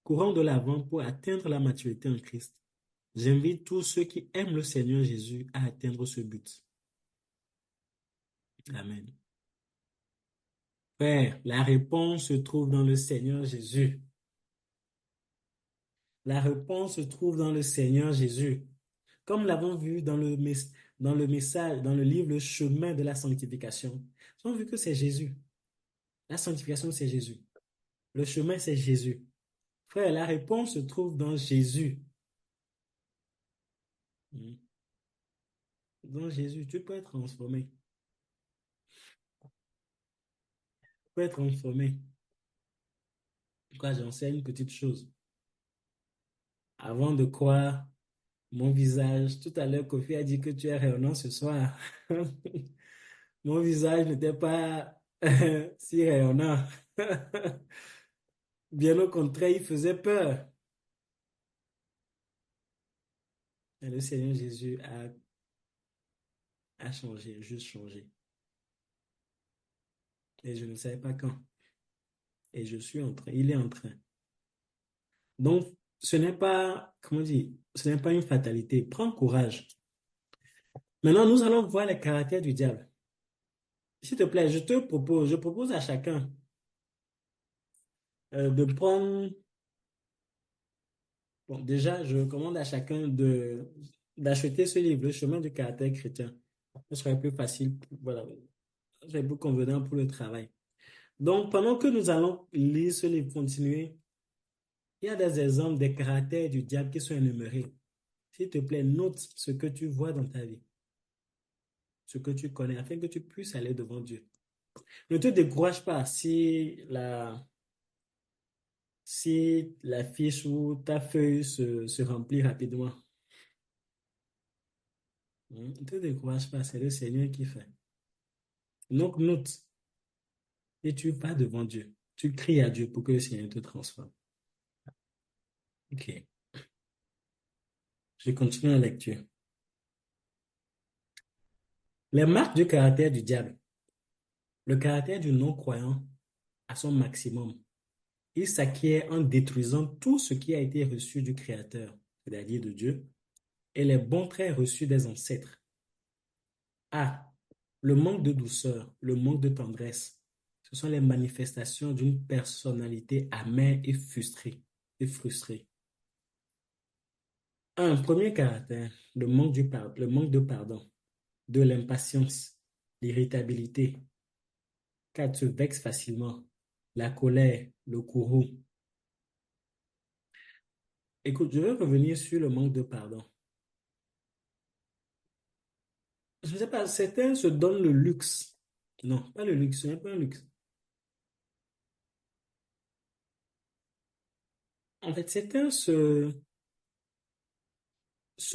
Courant de l'avant pour atteindre la maturité en Christ, j'invite tous ceux qui aiment le Seigneur Jésus à atteindre ce but. Amen. Frère, la réponse se trouve dans le Seigneur Jésus. La réponse se trouve dans le Seigneur Jésus. comme nous l'avons vu dans le message, dans le livre Le chemin de la sanctification. Nous avons vu que c'est Jésus. La sanctification, c'est Jésus. Le chemin, c'est Jésus. Frère, la réponse se trouve dans Jésus. Hmm. Dans Jésus, tu peux être transformé. Tu peux être transformé. Quoi, j'enseigne une petite chose. Avant de croire mon visage, tout à l'heure, Kofi a dit que tu es rayonnant ce soir. Mon visage n'était pas si rayonnant. Bien au contraire, il faisait peur. Et le Seigneur Jésus a changé, juste changé. Et je ne savais pas quand. Et il est en train. Donc, ce n'est pas, comment dire, ce n'est pas une fatalité. Prends courage. Maintenant, nous allons voir les caractères du diable. S'il te plaît, je propose à chacun de prendre, bon, déjà, je recommande à chacun d'acheter ce livre, Le chemin du caractère chrétien. Ce serait plus facile, voilà, ce serait plus convenant pour le travail. Donc, pendant que nous allons lire ce livre, continuer, il y a des exemples des caractères du diable qui sont énumérés. S'il te plaît, note ce que tu vois dans ta vie, ce que tu connais, afin que tu puisses aller devant Dieu. Ne te décourage pas si la fiche ou ta feuille se remplit rapidement. Ne te décourage pas, c'est le Seigneur qui fait. Donc, note, et tu vas devant Dieu. Tu cries à Dieu pour que le Seigneur te transforme. Ok. Je continue la lecture. Les marques du caractère du diable. Le caractère du non-croyant à son maximum. Il s'acquiert en détruisant tout ce qui a été reçu du Créateur, c'est-à-dire de Dieu, et les bons traits reçus des ancêtres. A. Le manque de douceur, le manque de tendresse. Ce sont les manifestations d'une personnalité amère et frustrée. Un premier caractère, le manque de pardon, de l'impatience, l'irritabilité. 4. Se vexe facilement, la colère, le courroux. Écoute, je vais revenir sur le manque de pardon. Je ne sais pas, certains se donnent le luxe. Non, pas le luxe, ce n'est pas un luxe. En fait, certains se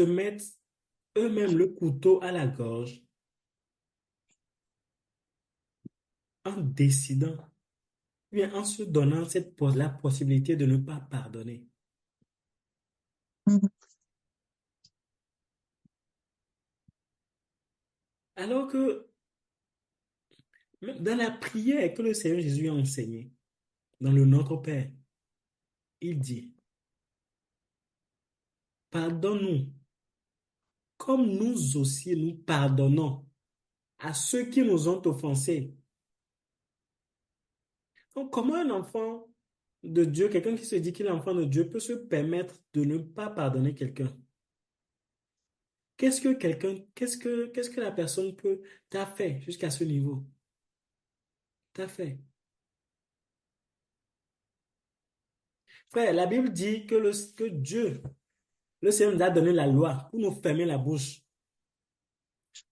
mettent eux-mêmes le couteau à la gorge en décidant, ou bien en se donnant la possibilité de ne pas pardonner. Alors que même dans la prière que le Seigneur Jésus a enseignée, dans le Notre Père, il dit, pardonne-nous, comme nous aussi nous pardonnons à ceux qui nous ont offensés. Donc, comment un enfant de Dieu, quelqu'un qui se dit qu'il est enfant de Dieu, peut se permettre de ne pas pardonner quelqu'un? Qu'est-ce que la personne t'a fait jusqu'à ce niveau? T'a fait. Frère, la Bible dit que Dieu, le Seigneur nous a donné la loi pour nous fermer la bouche,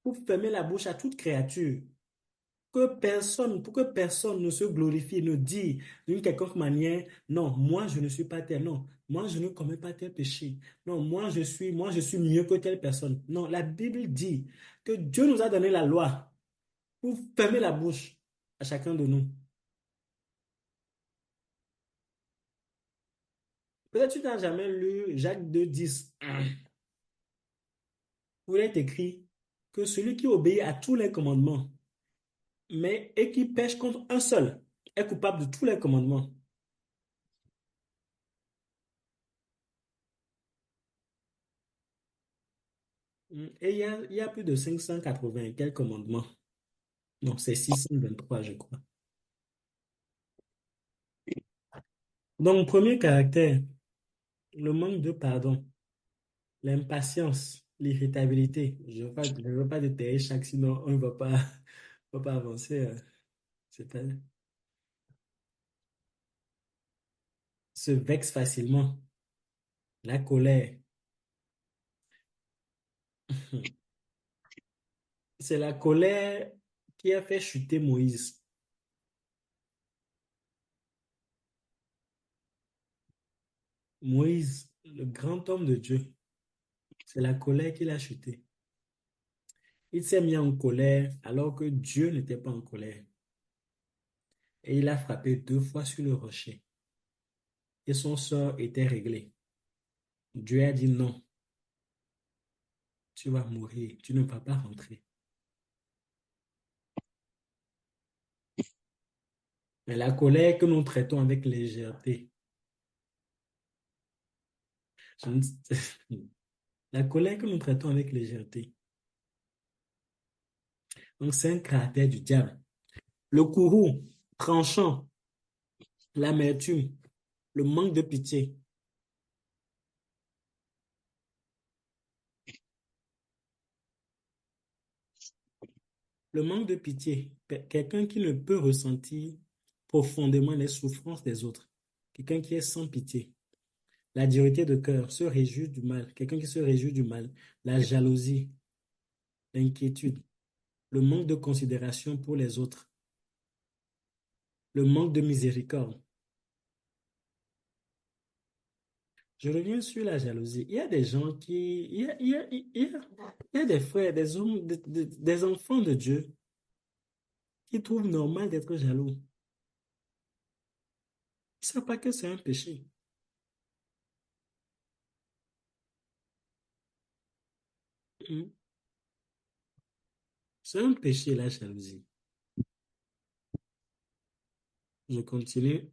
pour fermer la bouche à toute créature. Pour que personne ne se glorifie, ne dit d'une quelconque manière, non, moi je ne suis pas tel, non, moi je ne commets pas tel péché, non, moi je suis mieux que telle personne. Non, la Bible dit que Dieu nous a donné la loi pour fermer la bouche à chacun de nous. Peut-être que tu n'as jamais lu Jacques 2,10, où il est écrit que celui qui obéit à tous les commandements, et qui pêche contre un seul, est coupable de tous les commandements. Et il y a plus de 580 quel commandements? Non, c'est 623, je crois. Donc, premier caractère, le manque de pardon, l'impatience, l'irritabilité. Je veux pas de TH, sinon on ne va pas avancer. C'est pas, se vexe facilement. La colère. C'est la colère qui a fait chuter Moïse. Moïse, le grand homme de Dieu, c'est la colère qui l'a chuté. Il s'est mis en colère alors que Dieu n'était pas en colère. Et il a frappé 2 fois sur le rocher. Et son sort était réglé. Dieu a dit non, tu vas mourir, tu ne vas pas rentrer. Mais la colère que nous traitons avec légèreté, je ne- la colère que nous traitons avec légèreté, donc c'est un caractère du diable. Le courroux, tranchant, l'amertume, le manque de pitié. Le manque de pitié, quelqu'un qui ne peut ressentir profondément les souffrances des autres, quelqu'un qui est sans pitié. La dureté de cœur, se réjouir du mal, quelqu'un qui se réjouit du mal. La jalousie, l'inquiétude, le manque de considération pour les autres, le manque de miséricorde. Je reviens sur la jalousie. Il y a des gens qui, il y a des frères, des hommes, des enfants de Dieu qui trouvent normal d'être jaloux. Ils ne savent pas que c'est un péché. Mhm. C'est un péché, la jalousie. Je continue.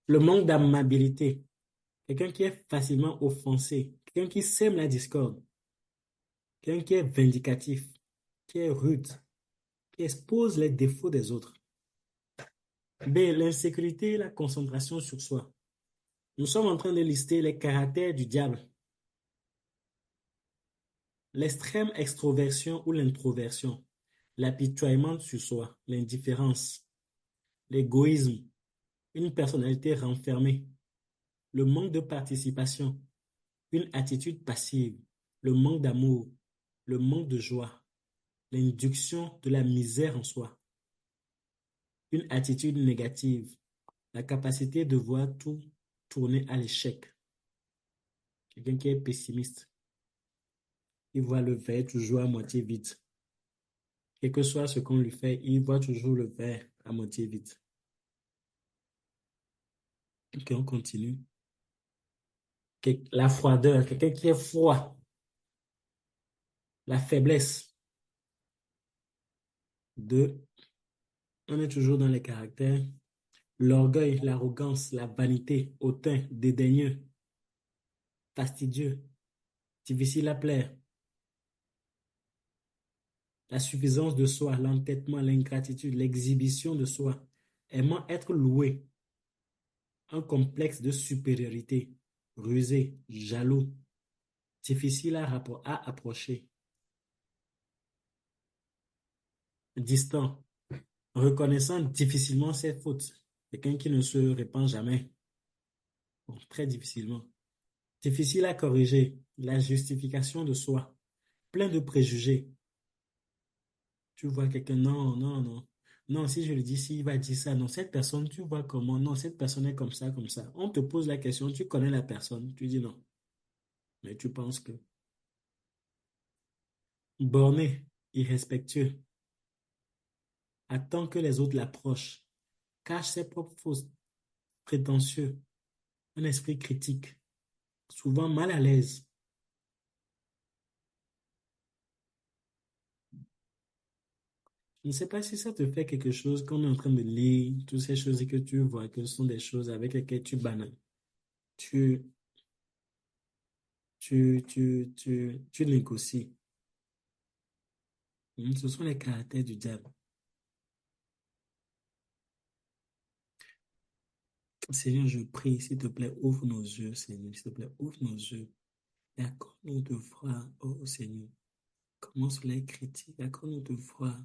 Le manque d'amabilité. Quelqu'un qui est facilement offensé. Quelqu'un qui sème la discorde. Quelqu'un qui est vindicatif. Qui est rude. Qui expose les défauts des autres. B. L'insécurité et la concentration sur soi. Nous sommes en train de lister les caractères du diable. L'extrême extroversion ou l'introversion. L'apitoiement sur soi. L'indifférence. L'égoïsme. Une personnalité renfermée. Le manque de participation. Une attitude passive. Le manque d'amour. Le manque de joie. L'induction de la misère en soi. Une attitude négative. La capacité de voir tout tourner à l'échec. Quelqu'un qui est pessimiste. Il voit le verre toujours à moitié vide. Quel que soit ce qu'on lui fait, il voit toujours le verre à moitié vide. Ok, on continue. La froideur, quelqu'un qui est froid. La faiblesse. Deux, on est toujours dans les caractères. L'orgueil, l'arrogance, la vanité, hautain, dédaigneux, fastidieux, difficile à plaire. La suffisance de soi, l'entêtement, l'ingratitude, l'exhibition de soi, aimant être loué, un complexe de supériorité, rusé, jaloux, difficile à approcher, distant, reconnaissant difficilement ses fautes, quelqu'un qui ne se répand jamais, bon, très difficilement, difficile à corriger, la justification de soi, plein de préjugés. Tu vois quelqu'un, non, non, non. Non, si je lui dis, s'il va dire ça, non, cette personne, tu vois comment, non, cette personne est comme ça, comme ça. On te pose la question, tu connais la personne, tu dis non. Mais tu penses que. Borné, irrespectueux, attend que les autres l'approchent, cache ses propres fautes, prétentieux, un esprit critique, souvent mal à l'aise. Je ne sais pas si ça te fait quelque chose quand on est en train de lire toutes ces choses et que tu vois que ce sont des choses avec lesquelles tu banales. Tu, tu négocies. Ce sont les caractères du diable. Seigneur, je prie, s'il te plaît, ouvre nos yeux, Seigneur, s'il te plaît, ouvre nos yeux. Accorde-nous de foi, ô Seigneur. Comment cela est critique, accorde-nous de foi.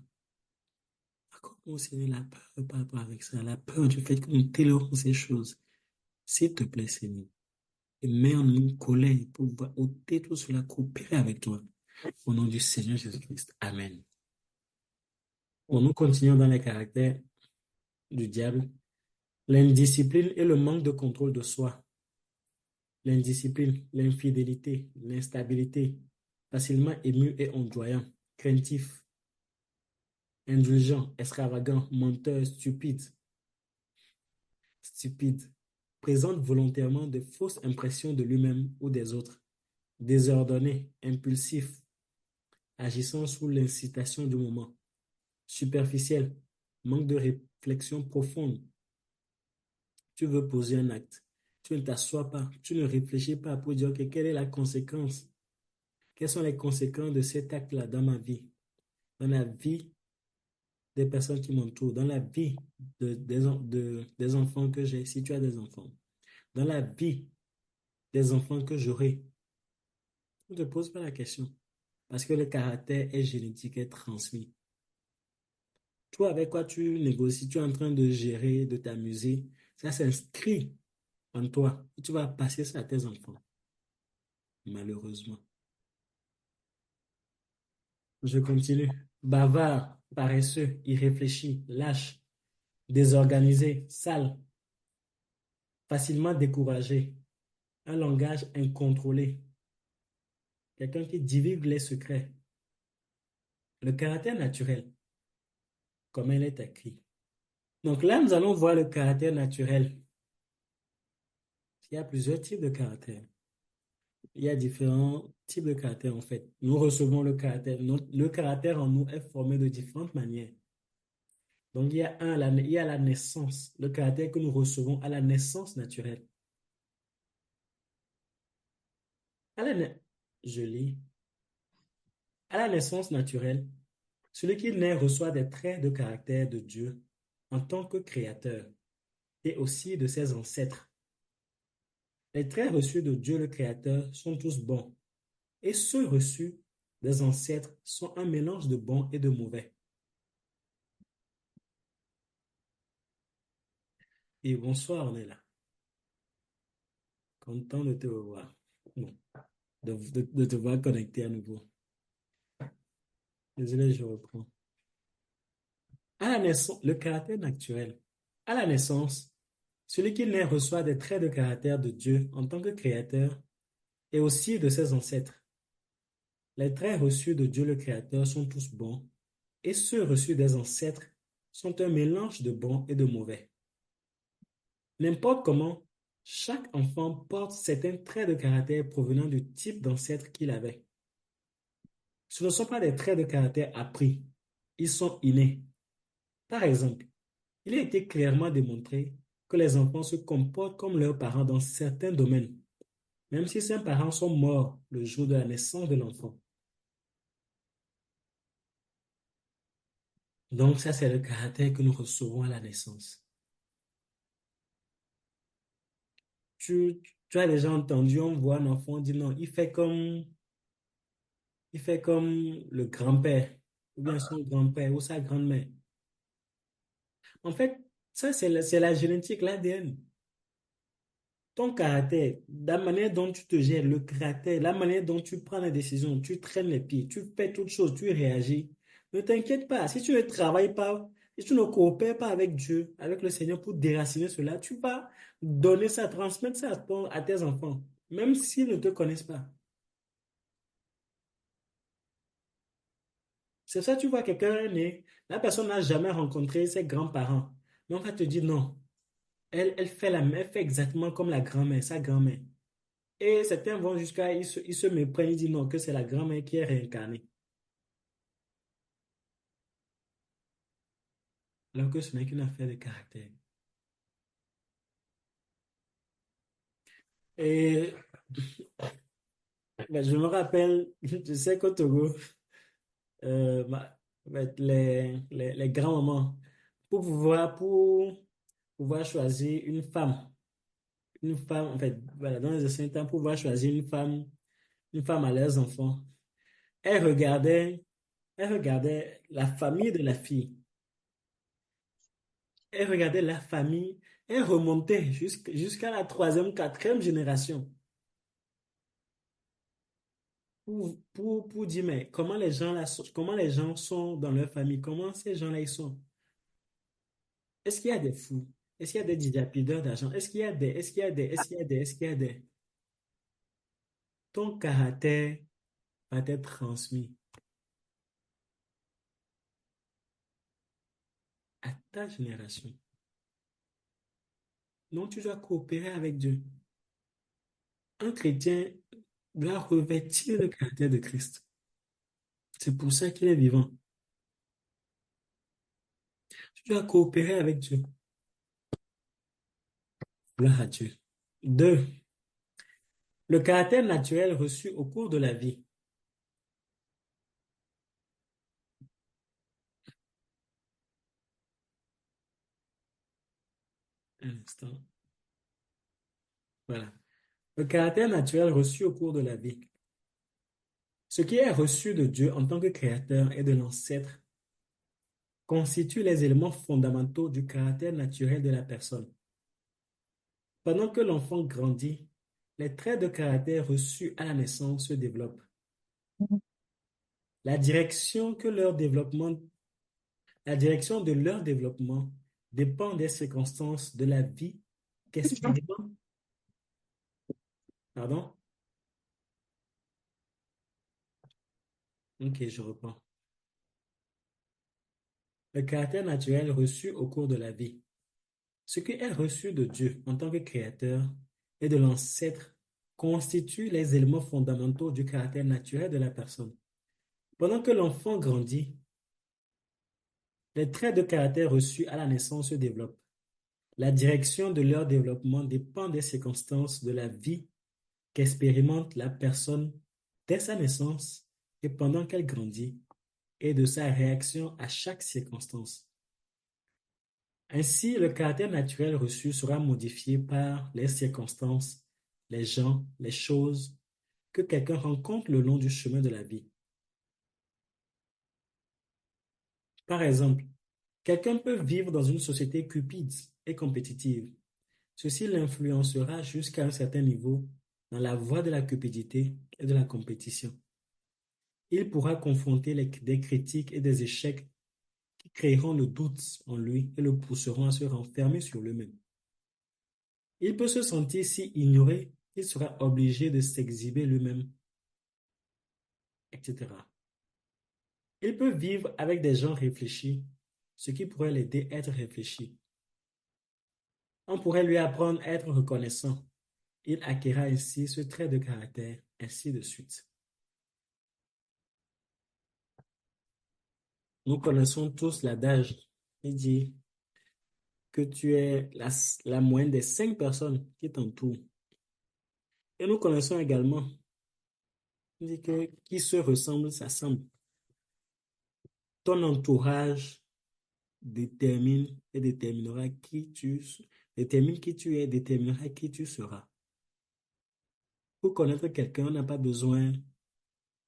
Accorde-nous, Seigneur, la peur par rapport avec ça, la peur du fait que nous tolérons ces choses. S'il te plaît, Seigneur. Et mets en nous colère pour pouvoir ôter tout cela, coopérer avec toi. Au nom du Seigneur Jésus-Christ. Amen. Bon, nous continuons dans les caractères du diable. L'indiscipline et le manque de contrôle de soi. L'indiscipline, l'infidélité, l'instabilité, facilement ému et ondoyant, craintif, indulgent, extravagant, menteur, stupide, présente volontairement de fausses impressions de lui-même ou des autres, désordonné, impulsif, agissant sous l'incitation du moment, superficiel, manque de réflexion profonde. Tu veux poser un acte, tu ne t'assois pas, tu ne réfléchis pas pour dire que quelle est la conséquence, quelles sont les conséquences de cet acte-là dans ma vie, dans la vie des personnes qui m'entourent, dans la vie des enfants que j'ai, si tu as des enfants, dans la vie des enfants que j'aurai. Ne te pose pas la question, parce que le caractère est génétique, est transmis. Toi, avec quoi tu négocies, tu es en train de gérer, de t'amuser, ça s'inscrit en toi. Et tu vas passer ça à tes enfants, malheureusement. Je continue. Bavard, paresseux, irréfléchi, lâche, désorganisé, sale, facilement découragé, un langage incontrôlé, quelqu'un qui divulgue les secrets. Le caractère naturel, comme il est écrit. Donc là, nous allons voir le caractère naturel. Il y a plusieurs types de caractères. Il y a différents types de caractères en fait. Nous recevons le caractère. Le caractère en nous est formé de différentes manières. Donc il y a la naissance, le caractère que nous recevons à la naissance naturelle. À la na- Je lis. À la naissance naturelle, celui qui naît reçoit des traits de caractère de Dieu en tant que créateur et aussi de ses ancêtres. Les traits reçus de Dieu le Créateur sont tous bons, et ceux reçus des ancêtres sont un mélange de bons et de mauvais. Et bonsoir, on est là. Content de te revoir. Bon, de te voir connecté à nouveau. Désolé, je reprends. À la naissance, le caractère naturel. À la naissance, celui qui naît reçoit des traits de caractère de Dieu en tant que créateur et aussi de ses ancêtres. Les traits reçus de Dieu le Créateur sont tous bons, et ceux reçus des ancêtres sont un mélange de bons et de mauvais. N'importe comment, chaque enfant porte certains traits de caractère provenant du type d'ancêtre qu'il avait. Ce ne sont pas des traits de caractère appris, ils sont innés. Par exemple, il a été clairement démontré que les enfants se comportent comme leurs parents dans certains domaines, même si ces parents sont morts le jour de la naissance de l'enfant. Donc ça, c'est le caractère que nous recevons à la naissance. Tu as déjà entendu, on voit un enfant, on dit non, il fait comme le grand-père, ou bien son grand-père, ou sa grand-mère. En fait, ça, c'est la génétique, l'ADN. Ton caractère, la manière dont tu te gères, le caractère, la manière dont tu prends les décisions, tu traînes les pieds, tu fais toutes choses, tu réagis. Ne t'inquiète pas, si tu ne travailles pas, si tu ne coopères pas avec Dieu, avec le Seigneur pour déraciner cela, tu vas donner ça, transmettre ça à tes enfants, même s'ils ne te connaissent pas. C'est ça, tu vois quelqu'un est né, la personne n'a jamais rencontré ses grands-parents. Mais on va te dire non. Elle fait exactement comme la grand-mère, sa grand-mère. Et certains vont jusqu'à, ils se méprennent, ils disent non, que c'est la grand-mère qui est réincarnée. Alors que ce n'est qu'une affaire de caractère. Et ben, je me rappelle, je sais qu'au Togo, les grands-mamans, pour pouvoir choisir une femme, en fait, voilà, dans les anciens temps, pour pouvoir choisir une femme une femme a leurs enfants. Elle regardait la famille de la fille. Elle regardait la famille. Elle remontait jusqu'à la troisième, quatrième génération pour dire, mais comment les gens là, comment les gens sont dans leur famille? Comment ces gens-là, ils sont? Est-ce qu'il y a des fous? Est-ce qu'il y a des dilapideurs d'argent? Est-ce qu'il y a des? Ton caractère va être transmis à ta génération. Donc, tu dois coopérer avec Dieu. Un chrétien doit revêtir le caractère de Christ. C'est pour ça qu'il est vivant. Tu dois coopérer avec Dieu. Gloire à Dieu. 2. Le caractère naturel reçu au cours de la vie. Un instant. Voilà. Le caractère naturel reçu au cours de la vie. Ce qui est reçu de Dieu en tant que créateur et de l'ancêtre constitue les éléments fondamentaux du caractère naturel de la personne. Pendant que l'enfant grandit, les traits de caractère reçus à la naissance se développent. La direction de leur développement dépend des circonstances de la vie qu'expérimentent. Pardon? Ok, je reprends. Le caractère naturel reçu au cours de la vie. Ce qui est reçu de Dieu en tant que créateur et de l'ancêtre constitue les éléments fondamentaux du caractère naturel de la personne. Pendant que l'enfant grandit, les traits de caractère reçus à la naissance se développent. La direction de leur développement dépend des circonstances de la vie qu'expérimente la personne dès sa naissance et pendant qu'elle grandit, et de sa réaction à chaque circonstance. Ainsi, le caractère naturel reçu sera modifié par les circonstances, les gens, les choses que quelqu'un rencontre le long du chemin de la vie. Par exemple, quelqu'un peut vivre dans une société cupide et compétitive. Ceci l'influencera jusqu'à un certain niveau dans la voie de la cupidité et de la compétition. Il pourra confronter des critiques et des échecs qui créeront le doute en lui et le pousseront à se renfermer sur lui-même. Il peut se sentir si ignoré qu'il sera obligé de s'exhiber lui-même, etc. Il peut vivre avec des gens réfléchis, ce qui pourrait l'aider à être réfléchi. On pourrait lui apprendre à être reconnaissant. Il acquérera ainsi ce trait de caractère, ainsi de suite. Nous connaissons tous l'adage qui dit que tu es la moyenne des 5 personnes qui t'entourent. Et nous connaissons également qui dit que qui se ressemble s'assemble. Ton entourage détermine et déterminera détermine qui tu es, déterminera qui tu seras. Pour connaître quelqu'un, on n'a pas besoin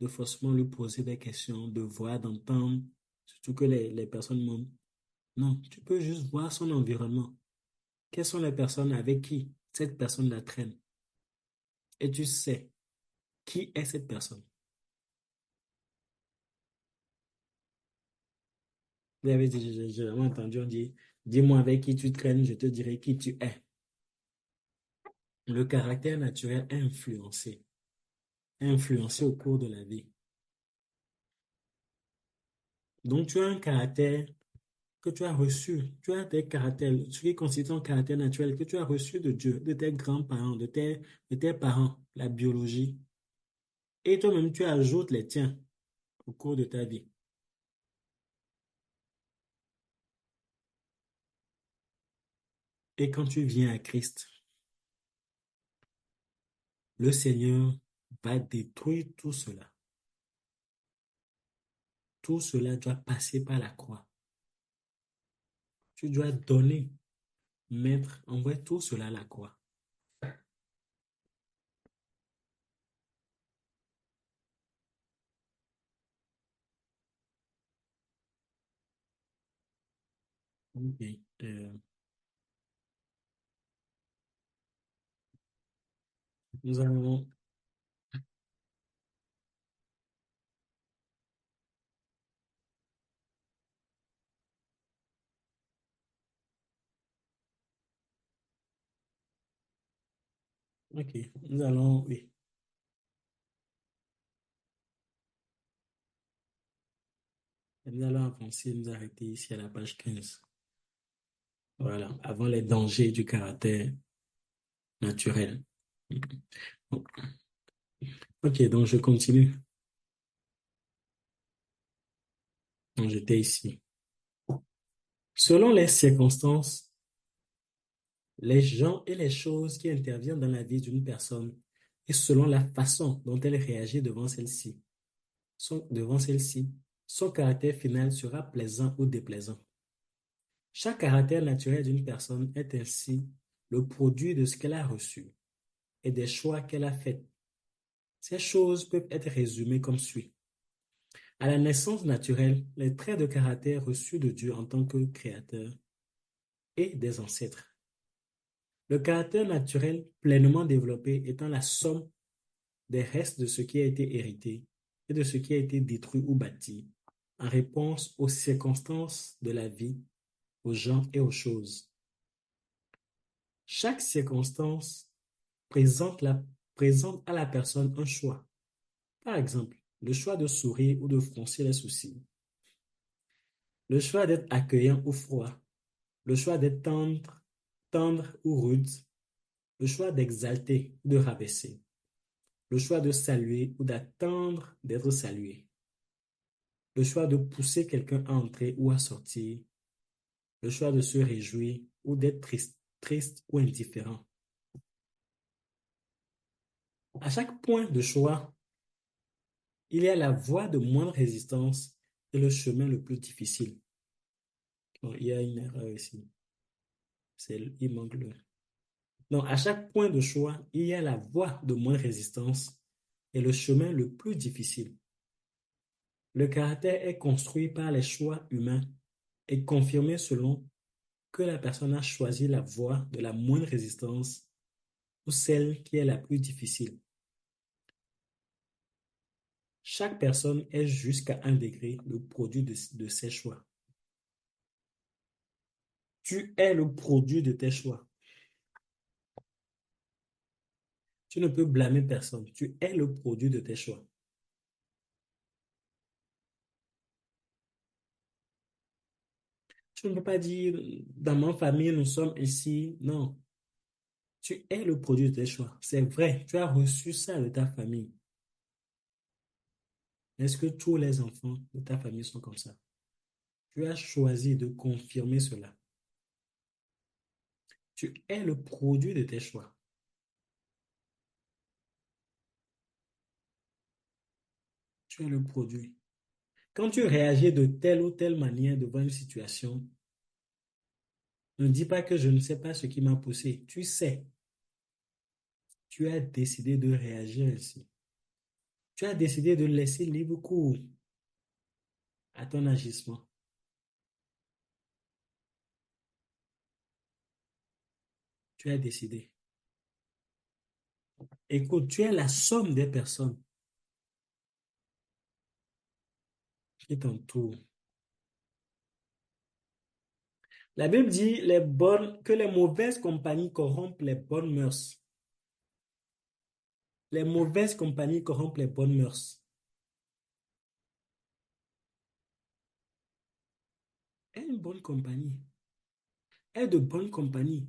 de forcément lui poser des questions, de voir, d'entendre, surtout que les personnes mentent. Non, tu peux juste voir son environnement. Quelles sont les personnes avec qui cette personne la traîne? Et tu sais qui est cette personne. Vous avez dit, j'ai vraiment entendu, on dit, dis-moi avec qui tu traînes, je te dirai qui tu es. Le caractère naturel est influencé au cours de la vie. Donc, tu as un caractère que tu as reçu, tu as des caractères, ce qui constitue ton caractère naturel que tu as reçu de Dieu, de tes grands-parents, de tes parents, la biologie. Et toi-même, tu ajoutes les tiens au cours de ta vie. Et quand tu viens à Christ, le Seigneur va détruire tout cela. Tout cela doit passer par la croix. Tu dois donner, mettre, envoyer tout cela à la croix. Ok. Nous allons, ok, oui, nous allons avancer, nous arrêter ici à la page 15. Voilà, avant les dangers du caractère naturel. Ok, donc je continue. Donc j'étais ici. Selon les circonstances, les gens et les choses qui interviennent dans la vie d'une personne et selon la façon dont elle réagit devant celle-ci, son caractère final sera plaisant ou déplaisant. Chaque caractère naturel d'une personne est ainsi le produit de ce qu'elle a reçu et des choix qu'elle a faits. Ces choses peuvent être résumées comme suit. À la naissance naturelle, les traits de caractère reçus de Dieu en tant que créateur et des ancêtres. Le caractère naturel pleinement développé étant la somme des restes de ce qui a été hérité et de ce qui a été détruit ou bâti en réponse aux circonstances de la vie, aux gens et aux choses. Chaque circonstance présente à la personne un choix. Par exemple, le choix de sourire ou de froncer les sourcils, le choix d'être accueillant ou froid, le choix d'être tendre ou rude, le choix d'exalter ou de rabaisser, le choix de saluer ou d'attendre d'être salué, le choix de pousser quelqu'un à entrer ou à sortir, le choix de se réjouir ou d'être triste ou indifférent. À chaque point de choix, il y a la voie de moindre résistance et le chemin le plus difficile. Bon, il y a une erreur ici. Il manque le. Donc, à chaque point de choix, il y a la voie de moindre résistance et le chemin le plus difficile. Le caractère est construit par les choix humains et confirmé selon que la personne a choisi la voie de la moindre résistance ou celle qui est la plus difficile. Chaque personne est jusqu'à un degré le produit de ses choix. Tu es le produit de tes choix. Tu ne peux blâmer personne. Tu es le produit de tes choix. Tu ne peux pas dire, dans ma famille, nous sommes ici. Non. Tu es le produit de tes choix. C'est vrai, tu as reçu ça de ta famille. Est-ce que tous les enfants de ta famille sont comme ça? Tu as choisi de confirmer cela. Tu es le produit de tes choix. Tu es le produit. Quand tu réagis de telle ou telle manière devant une situation, ne dis pas que je ne sais pas ce qui m'a poussé. Tu sais. Tu as décidé de réagir ainsi. Tu as décidé de laisser libre cours à ton agissement. Tu as décidé. Écoute, tu es la somme des personnes qui t'entourent. La Bible dit que les mauvaises compagnies corrompent les bonnes mœurs. Les mauvaises compagnies corrompent les bonnes mœurs. Aie une bonne compagnie. Aie de bonnes compagnies.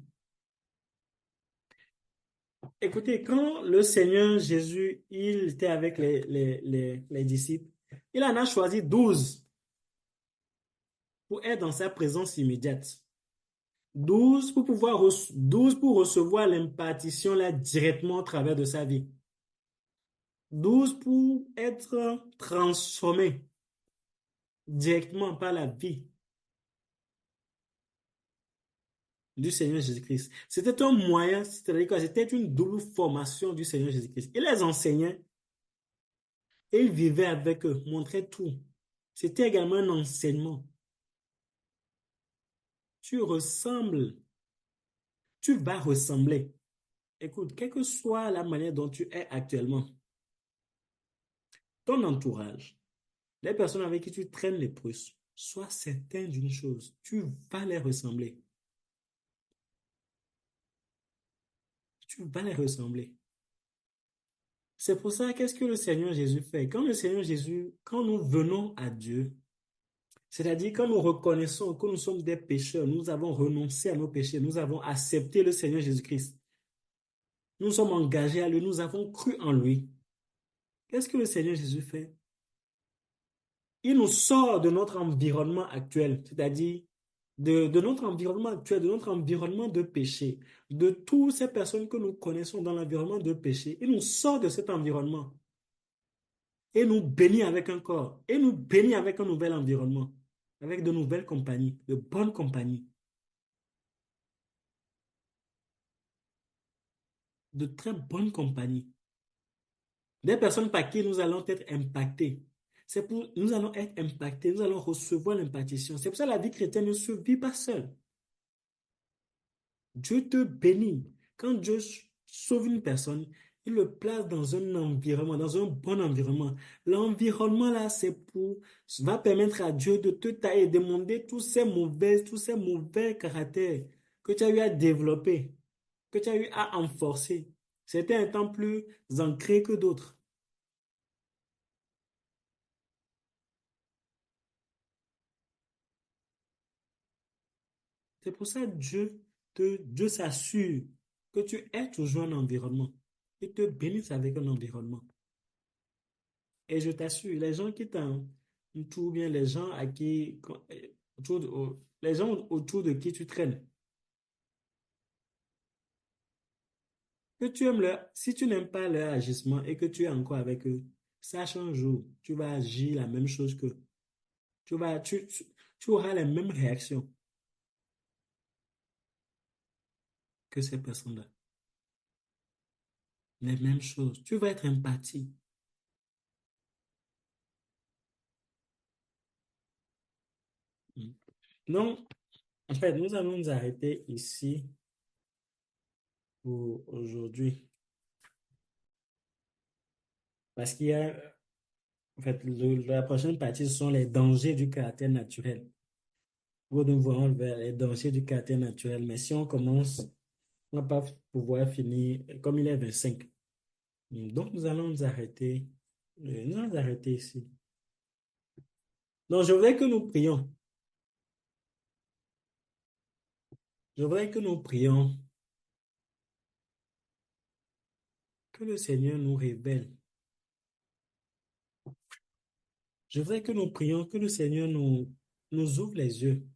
Écoutez, quand le Seigneur Jésus, il était avec les disciples, il en a choisi 12 pour être dans sa présence immédiate. 12 pour recevoir l'impartition là directement au travers de sa vie. 12 pour être transformé directement par la vie du Seigneur Jésus-Christ. C'était un moyen, c'est-à-dire que c'était une double formation du Seigneur Jésus-Christ. Il les enseignait et il vivait avec eux, montrait tout. C'était également un enseignement. tu ressembles, tu vas ressembler. Écoute, quelle que soit la manière dont tu es actuellement, ton entourage, les personnes avec qui tu traînes les plus, sois certain d'une chose, tu vas les ressembler. Tu vas les ressembler. C'est pour ça, qu'est-ce que le Seigneur Jésus fait? Quand le Seigneur Jésus, quand nous venons à Dieu, c'est-à-dire quand nous reconnaissons que nous sommes des pécheurs, nous avons renoncé à nos péchés, nous avons accepté le Seigneur Jésus-Christ, nous sommes engagés à lui, nous avons cru en lui. Qu'est-ce que le Seigneur Jésus fait? Il nous sort de notre environnement actuel, c'est-à-dire de notre environnement actuel, de notre environnement de péché, de toutes ces personnes que nous connaissons dans l'environnement de péché. Il nous sort de cet environnement et nous bénit avec un corps, et nous bénit avec un nouvel environnement, avec de nouvelles compagnies, de bonnes compagnies, de très bonnes compagnies, des personnes par qui nous allons être impactés. Nous allons être impactés, nous allons recevoir l'impartition. C'est pour ça que la vie chrétienne ne se vit pas seule. Dieu te bénit. Quand Dieu sauve une personne, il le place dans un environnement, dans un bon environnement. L'environnement là, va permettre à Dieu de te tailler, de demander tous ces mauvais caractères que tu as eu à développer, que tu as eu à renforcer. Certains étant plus ancrés que d'autres. C'est pour ça que Dieu s'assure que tu aies toujours un environnement. Il te bénisse avec un environnement. Et je t'assure, les gens qui t'entourent, bien les gens à qui, les gens autour de qui tu traînes, que tu aimes si tu n'aimes pas leur agissement et que tu es encore avec eux, sache un jour, tu vas agir la même chose qu'eux. Tu auras les mêmes réactions que ces personnes-là. Les mêmes choses. Tu vas être empathique. Donc, en fait, nous allons nous arrêter ici pour aujourd'hui. Parce qu'il y a, en fait, la prochaine partie, ce sont les dangers du caractère naturel. Nous voyons vers les dangers du caractère naturel. Mais si on commence, on ne va pas pouvoir finir comme il est 25. Donc, nous allons nous arrêter ici. Donc, je voudrais que nous prions. Je voudrais que nous prions que le Seigneur nous révèle. Je voudrais que nous prions que le Seigneur nous ouvre les yeux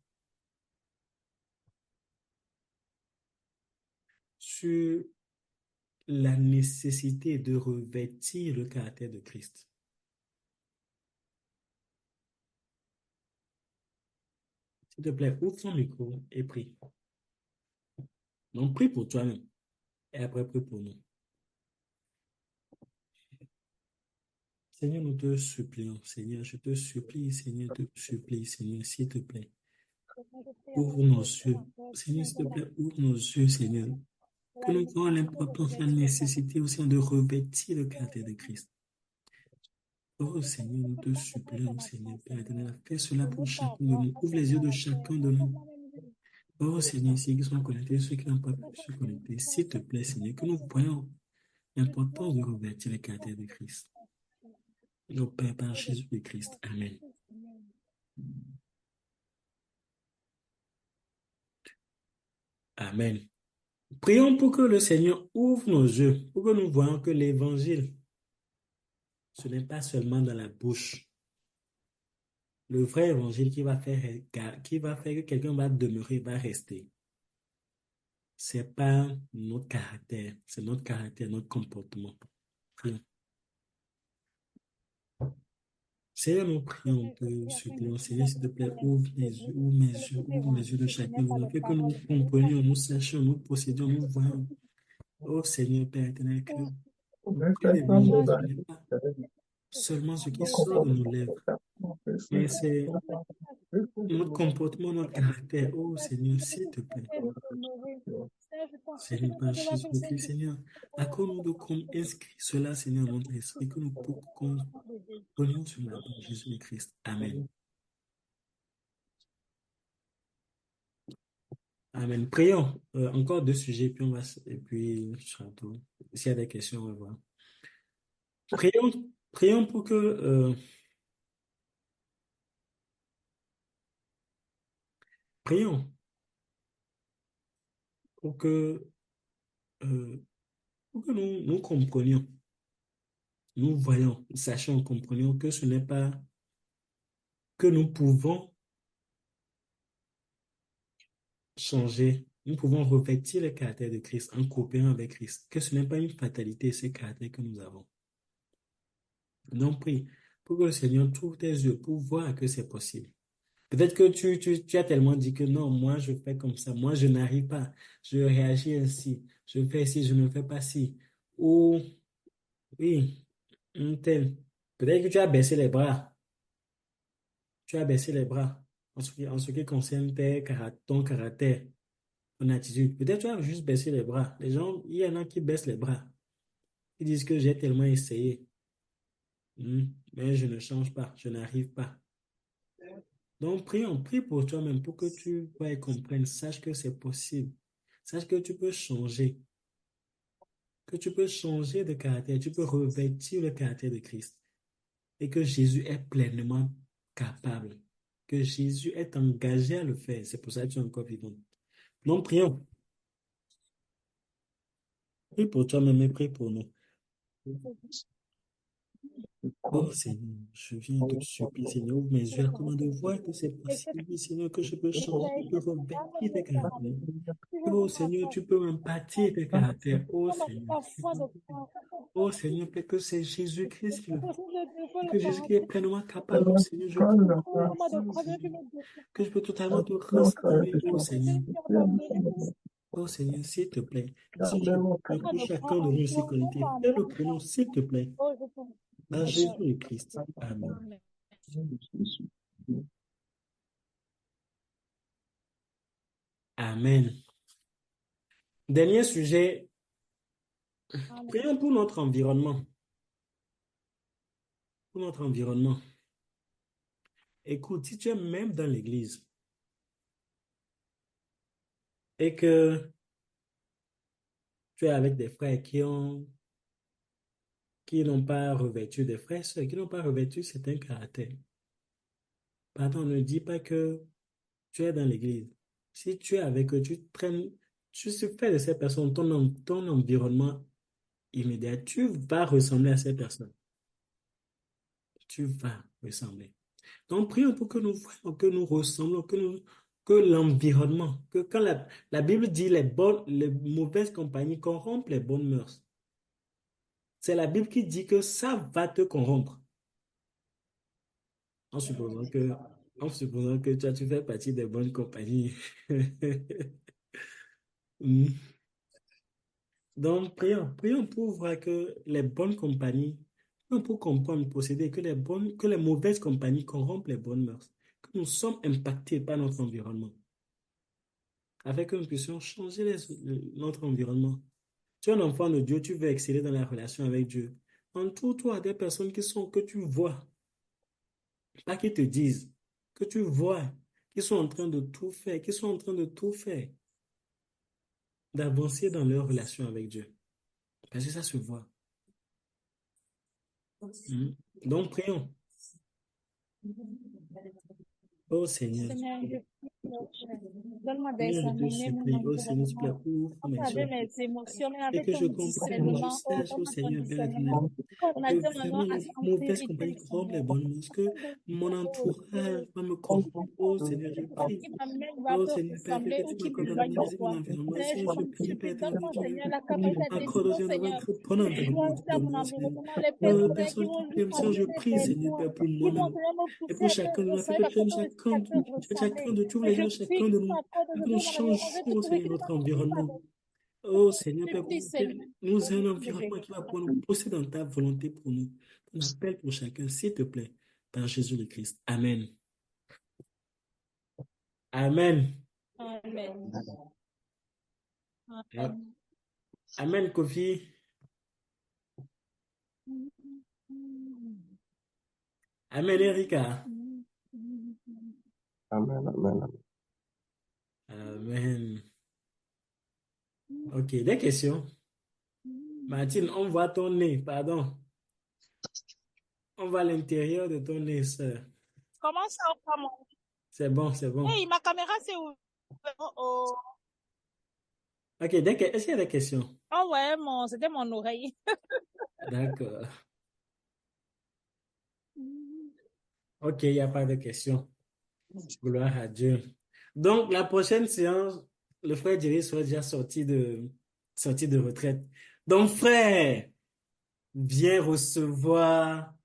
sur la nécessité de revêtir le caractère de Christ. S'il te plaît, ouvre ton micro et prie. Donc, prie pour toi-même et après, prie pour nous. Seigneur, nous te supplions. Seigneur, je te supplie, Seigneur, te supplie, Seigneur, s'il te plaît. Ouvre nos yeux. Seigneur, s'il te plaît, ouvre nos yeux, Seigneur. Que nous voyons l'importance, la nécessité aussi de revêtir le caractère de Christ. Oh Seigneur, nous te supplions, Seigneur, Père éternel, fais cela pour chacun de nous. Ouvre les yeux de chacun de nous. Oh Seigneur, ceux qui sont connectés, ceux qui n'ont pas pu se connecter, s'il te plaît, Seigneur, que nous voyons l'importance de revêtir le caractère de Christ. Nos Père par Jésus de Christ. Amen. Amen. Prions pour que le Seigneur ouvre nos yeux, pour que nous voyons que l'évangile, ce n'est pas seulement dans la bouche. Le vrai évangile qui va faire que quelqu'un va demeurer, va rester. C'est pas notre caractère, c'est notre caractère, notre comportement. Prions. Seigneur, nous prions, te supplions. Seigneur, s'il te plaît, ouvre mes yeux, ouvre les yeux de chacun de nous. Que nous comprenions, nous sachions, nous possédions, nous voyons. Oh Seigneur, Père éternel, que l'évangile ce n'est pas seulement ce qui sort de nos lèvres, mais c'est notre comportement, notre caractère. Oh Seigneur, s'il te plaît. Seigneur, par Jésus-Christ, Seigneur, accorde-nous de inscrire cela, Seigneur, dans notre esprit, que nous connaissons cela par Jésus-Christ. Amen. Amen. Prions. Encore 2 sujets, puis et puis, s'il y a des questions, on va voir. Prions pour que, prions pour que, nous comprenions, nous voyons, sachions, comprenions que ce n'est pas que nous pouvons changer, nous pouvons revêtir le caractère de Christ en coopérant avec Christ, que ce n'est pas une fatalité, ce caractère que nous avons. Donc, prie pour que le Seigneur trouve tes yeux pour voir que c'est possible. Peut-être que tu as tellement dit que non, moi je fais comme ça, moi je n'arrive pas, je réagis ainsi, je fais ci, je ne fais pas ci. Ou, oui, tel. Peut-être que tu as baissé les bras. Tu as baissé les bras en ce qui concerne ton caractère, ton attitude. Peut-être que tu as juste baissé les bras. Les gens, il y en a qui baissent les bras. Ils disent que j'ai tellement essayé, mais je ne change pas, je n'arrive pas. Donc, prie pour toi-même pour que tu vois et comprennes. Sache que c'est possible. Sache que tu peux changer. Que tu peux changer de caractère. Tu peux revêtir le caractère de Christ. Et que Jésus est pleinement capable. Que Jésus est engagé à le faire. C'est pour ça que tu es encore vivant. Donc, prions. Prie pour toi-même et prie pour nous. Oh Seigneur, je viens te supplier, Seigneur, ouvre mes yeux afin de voir que c'est possible, Seigneur, que je peux changer, je peux revêtir tes caractères. Oh Seigneur, tu peux m'empâtir tes caractères. Oh Seigneur. Oh Seigneur, que c'est Jésus-Christ qui le fait. Que Jésus-Christ est pleinement capable. Oh Seigneur, je prie que je peux totalement te ressembler. Oh Seigneur. Oh Seigneur, s'il te plaît. Si je prie pour chacun de nous, ces qualités, fais-le pour nous, s'il te plaît. Par Jésus-Christ. Amen. Amen. Dernier sujet. Prions pour notre environnement. Pour notre environnement. Écoute, si tu es même dans l'église et que tu es avec des frères qui n'ont pas revêtu, des frères et sœurs qui n'ont pas revêtu certains caractères. Pardon, ne dis pas que tu es dans l'église. Si tu es avec eux, tu fais de ces personnes ton environnement immédiat. Tu vas ressembler à ces personnes. Tu vas ressembler. Donc, prions pour que nous voyons, que nous ressemblons, que l'environnement, que quand la Bible dit les mauvaises compagnies corrompent les bonnes mœurs. C'est la Bible qui dit que ça va te corrompre. En supposant que tu fais partie des bonnes compagnies. Donc, prions pour voir que les bonnes compagnies, pour comprendre, posséder, que les mauvaises compagnies corrompent les bonnes mœurs, que nous sommes impactés par notre environnement, afin que nous puissions changer notre environnement. Tu es un enfant de Dieu, tu veux exceller dans la relation avec Dieu. Entoure-toi des personnes que tu vois, pas qui te disent, que tu vois, qui sont en train de tout faire, d'avancer dans leur relation avec Dieu. Parce que ça se voit. Donc, prions. Oh Seigneur. Donne-moi des Seigneur, je te supplie. Oh Seigneur, s'il te plaît, ouvre mes yeux. mes émotions, mais Et avec que je ton comprenne, je discernement, sache, oh Seigneur, Père éternel, que vraiment les mauvaises compagnies corrompent les bonnes mœurs, que mon entourage va me corrompre. Oh Seigneur, je prie. qui m'amène va Oh te Seigneur, Père, ressembler que ou tu qui m'accordes m'éloigne de d'harmoniser mon toi. environnement. Seigneur, Seigneur, je je te prie, Père supplie, éternel, donne-moi, que tu Seigneur, la capacité à m'accordes aussi discernement, un Seigneur. très bon environnement Je autour vois de mon moi, Seigneur. environnement, les personnes qui Personne qui vont juste t'aime, Seigneur, je m'attirer prie, vers Seigneur, toi, Père, pour qui vont moi-même. vraiment me Et pousser pour à te chacun de nous, afin ressembler que parce que tu aimes toi aussi, tu as te chacun ressembler. de tous Et les je gens, prie chacun que de tu nous, m'accordes et de que nous voir mon environnement. Je vais te changeons, trouver Seigneur, qui ne notre va me pousser à environnement. te Oh Seigneur, Je Père, prie, Seigneur. nous avons un environnement qui va pouvoir nous pousser dans ta volonté pour nous. On appelle pour chacun, s'il te plaît, par Jésus le Christ. Amen. Amen. Amen. Amen. Amen, Kofi. Amen, Erika. Amen, amen, amen. Amen. Ok, des questions? Martine, on voit ton nez, pardon. On voit l'intérieur de ton nez, sœur. Comment ça, comment? C'est bon, c'est bon. Hey, ma caméra s'est ouverte. Oh, oh. Ok, est-ce qu'il y a des questions? Oh ouais, c'était mon oreille. D'accord. Ok, il n'y a pas de questions. Gloire à Dieu. Donc, la prochaine séance, le frère Jerry sera déjà sorti de retraite. Donc, frère, viens recevoir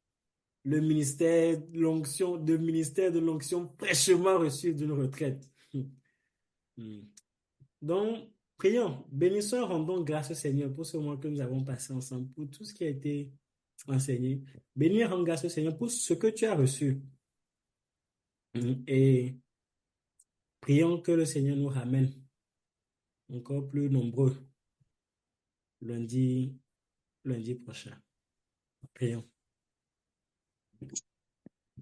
le ministère de l'onction fraîchement reçu d'une retraite. Donc, prions, bénissons et rendons grâce au Seigneur pour ce mois que nous avons passé ensemble, pour tout ce qui a été enseigné. Bénis et rends grâce au Seigneur pour ce que tu as reçu. Et prions que le Seigneur nous ramène encore plus nombreux lundi prochain. Prions.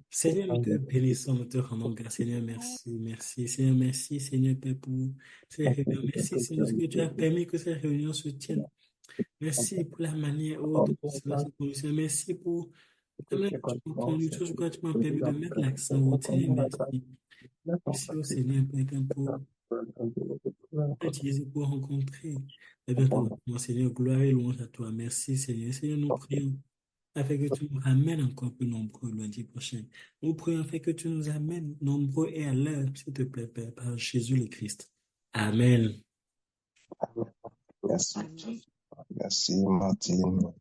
Seigneur, nous te bénissons, nous te rendons grâce. Seigneur, merci, merci. Seigneur, merci, Seigneur, Père, pour ces réunions. Merci, Seigneur, que tu as permis que ces réunions se tiennent. Merci pour la manière dont cela se produit. Seigneur, merci pour la manière dont tu m'as conduit, tout ce que tu m'as permis de mettre l'accent au Seigneur, merci. Merci au Seigneur, Père, pour utiliser pour rencontrer. Eh bien, mon Seigneur, gloire et louange à toi. Merci, Seigneur. Seigneur, nous prions afin que tu nous ramènes encore plus nombreux lundi prochain. Nous prions afin que tu nous amènes nombreux et à l'heure, s'il te plaît, Père, par Jésus le Christ. Amen. Merci. Merci, Martine.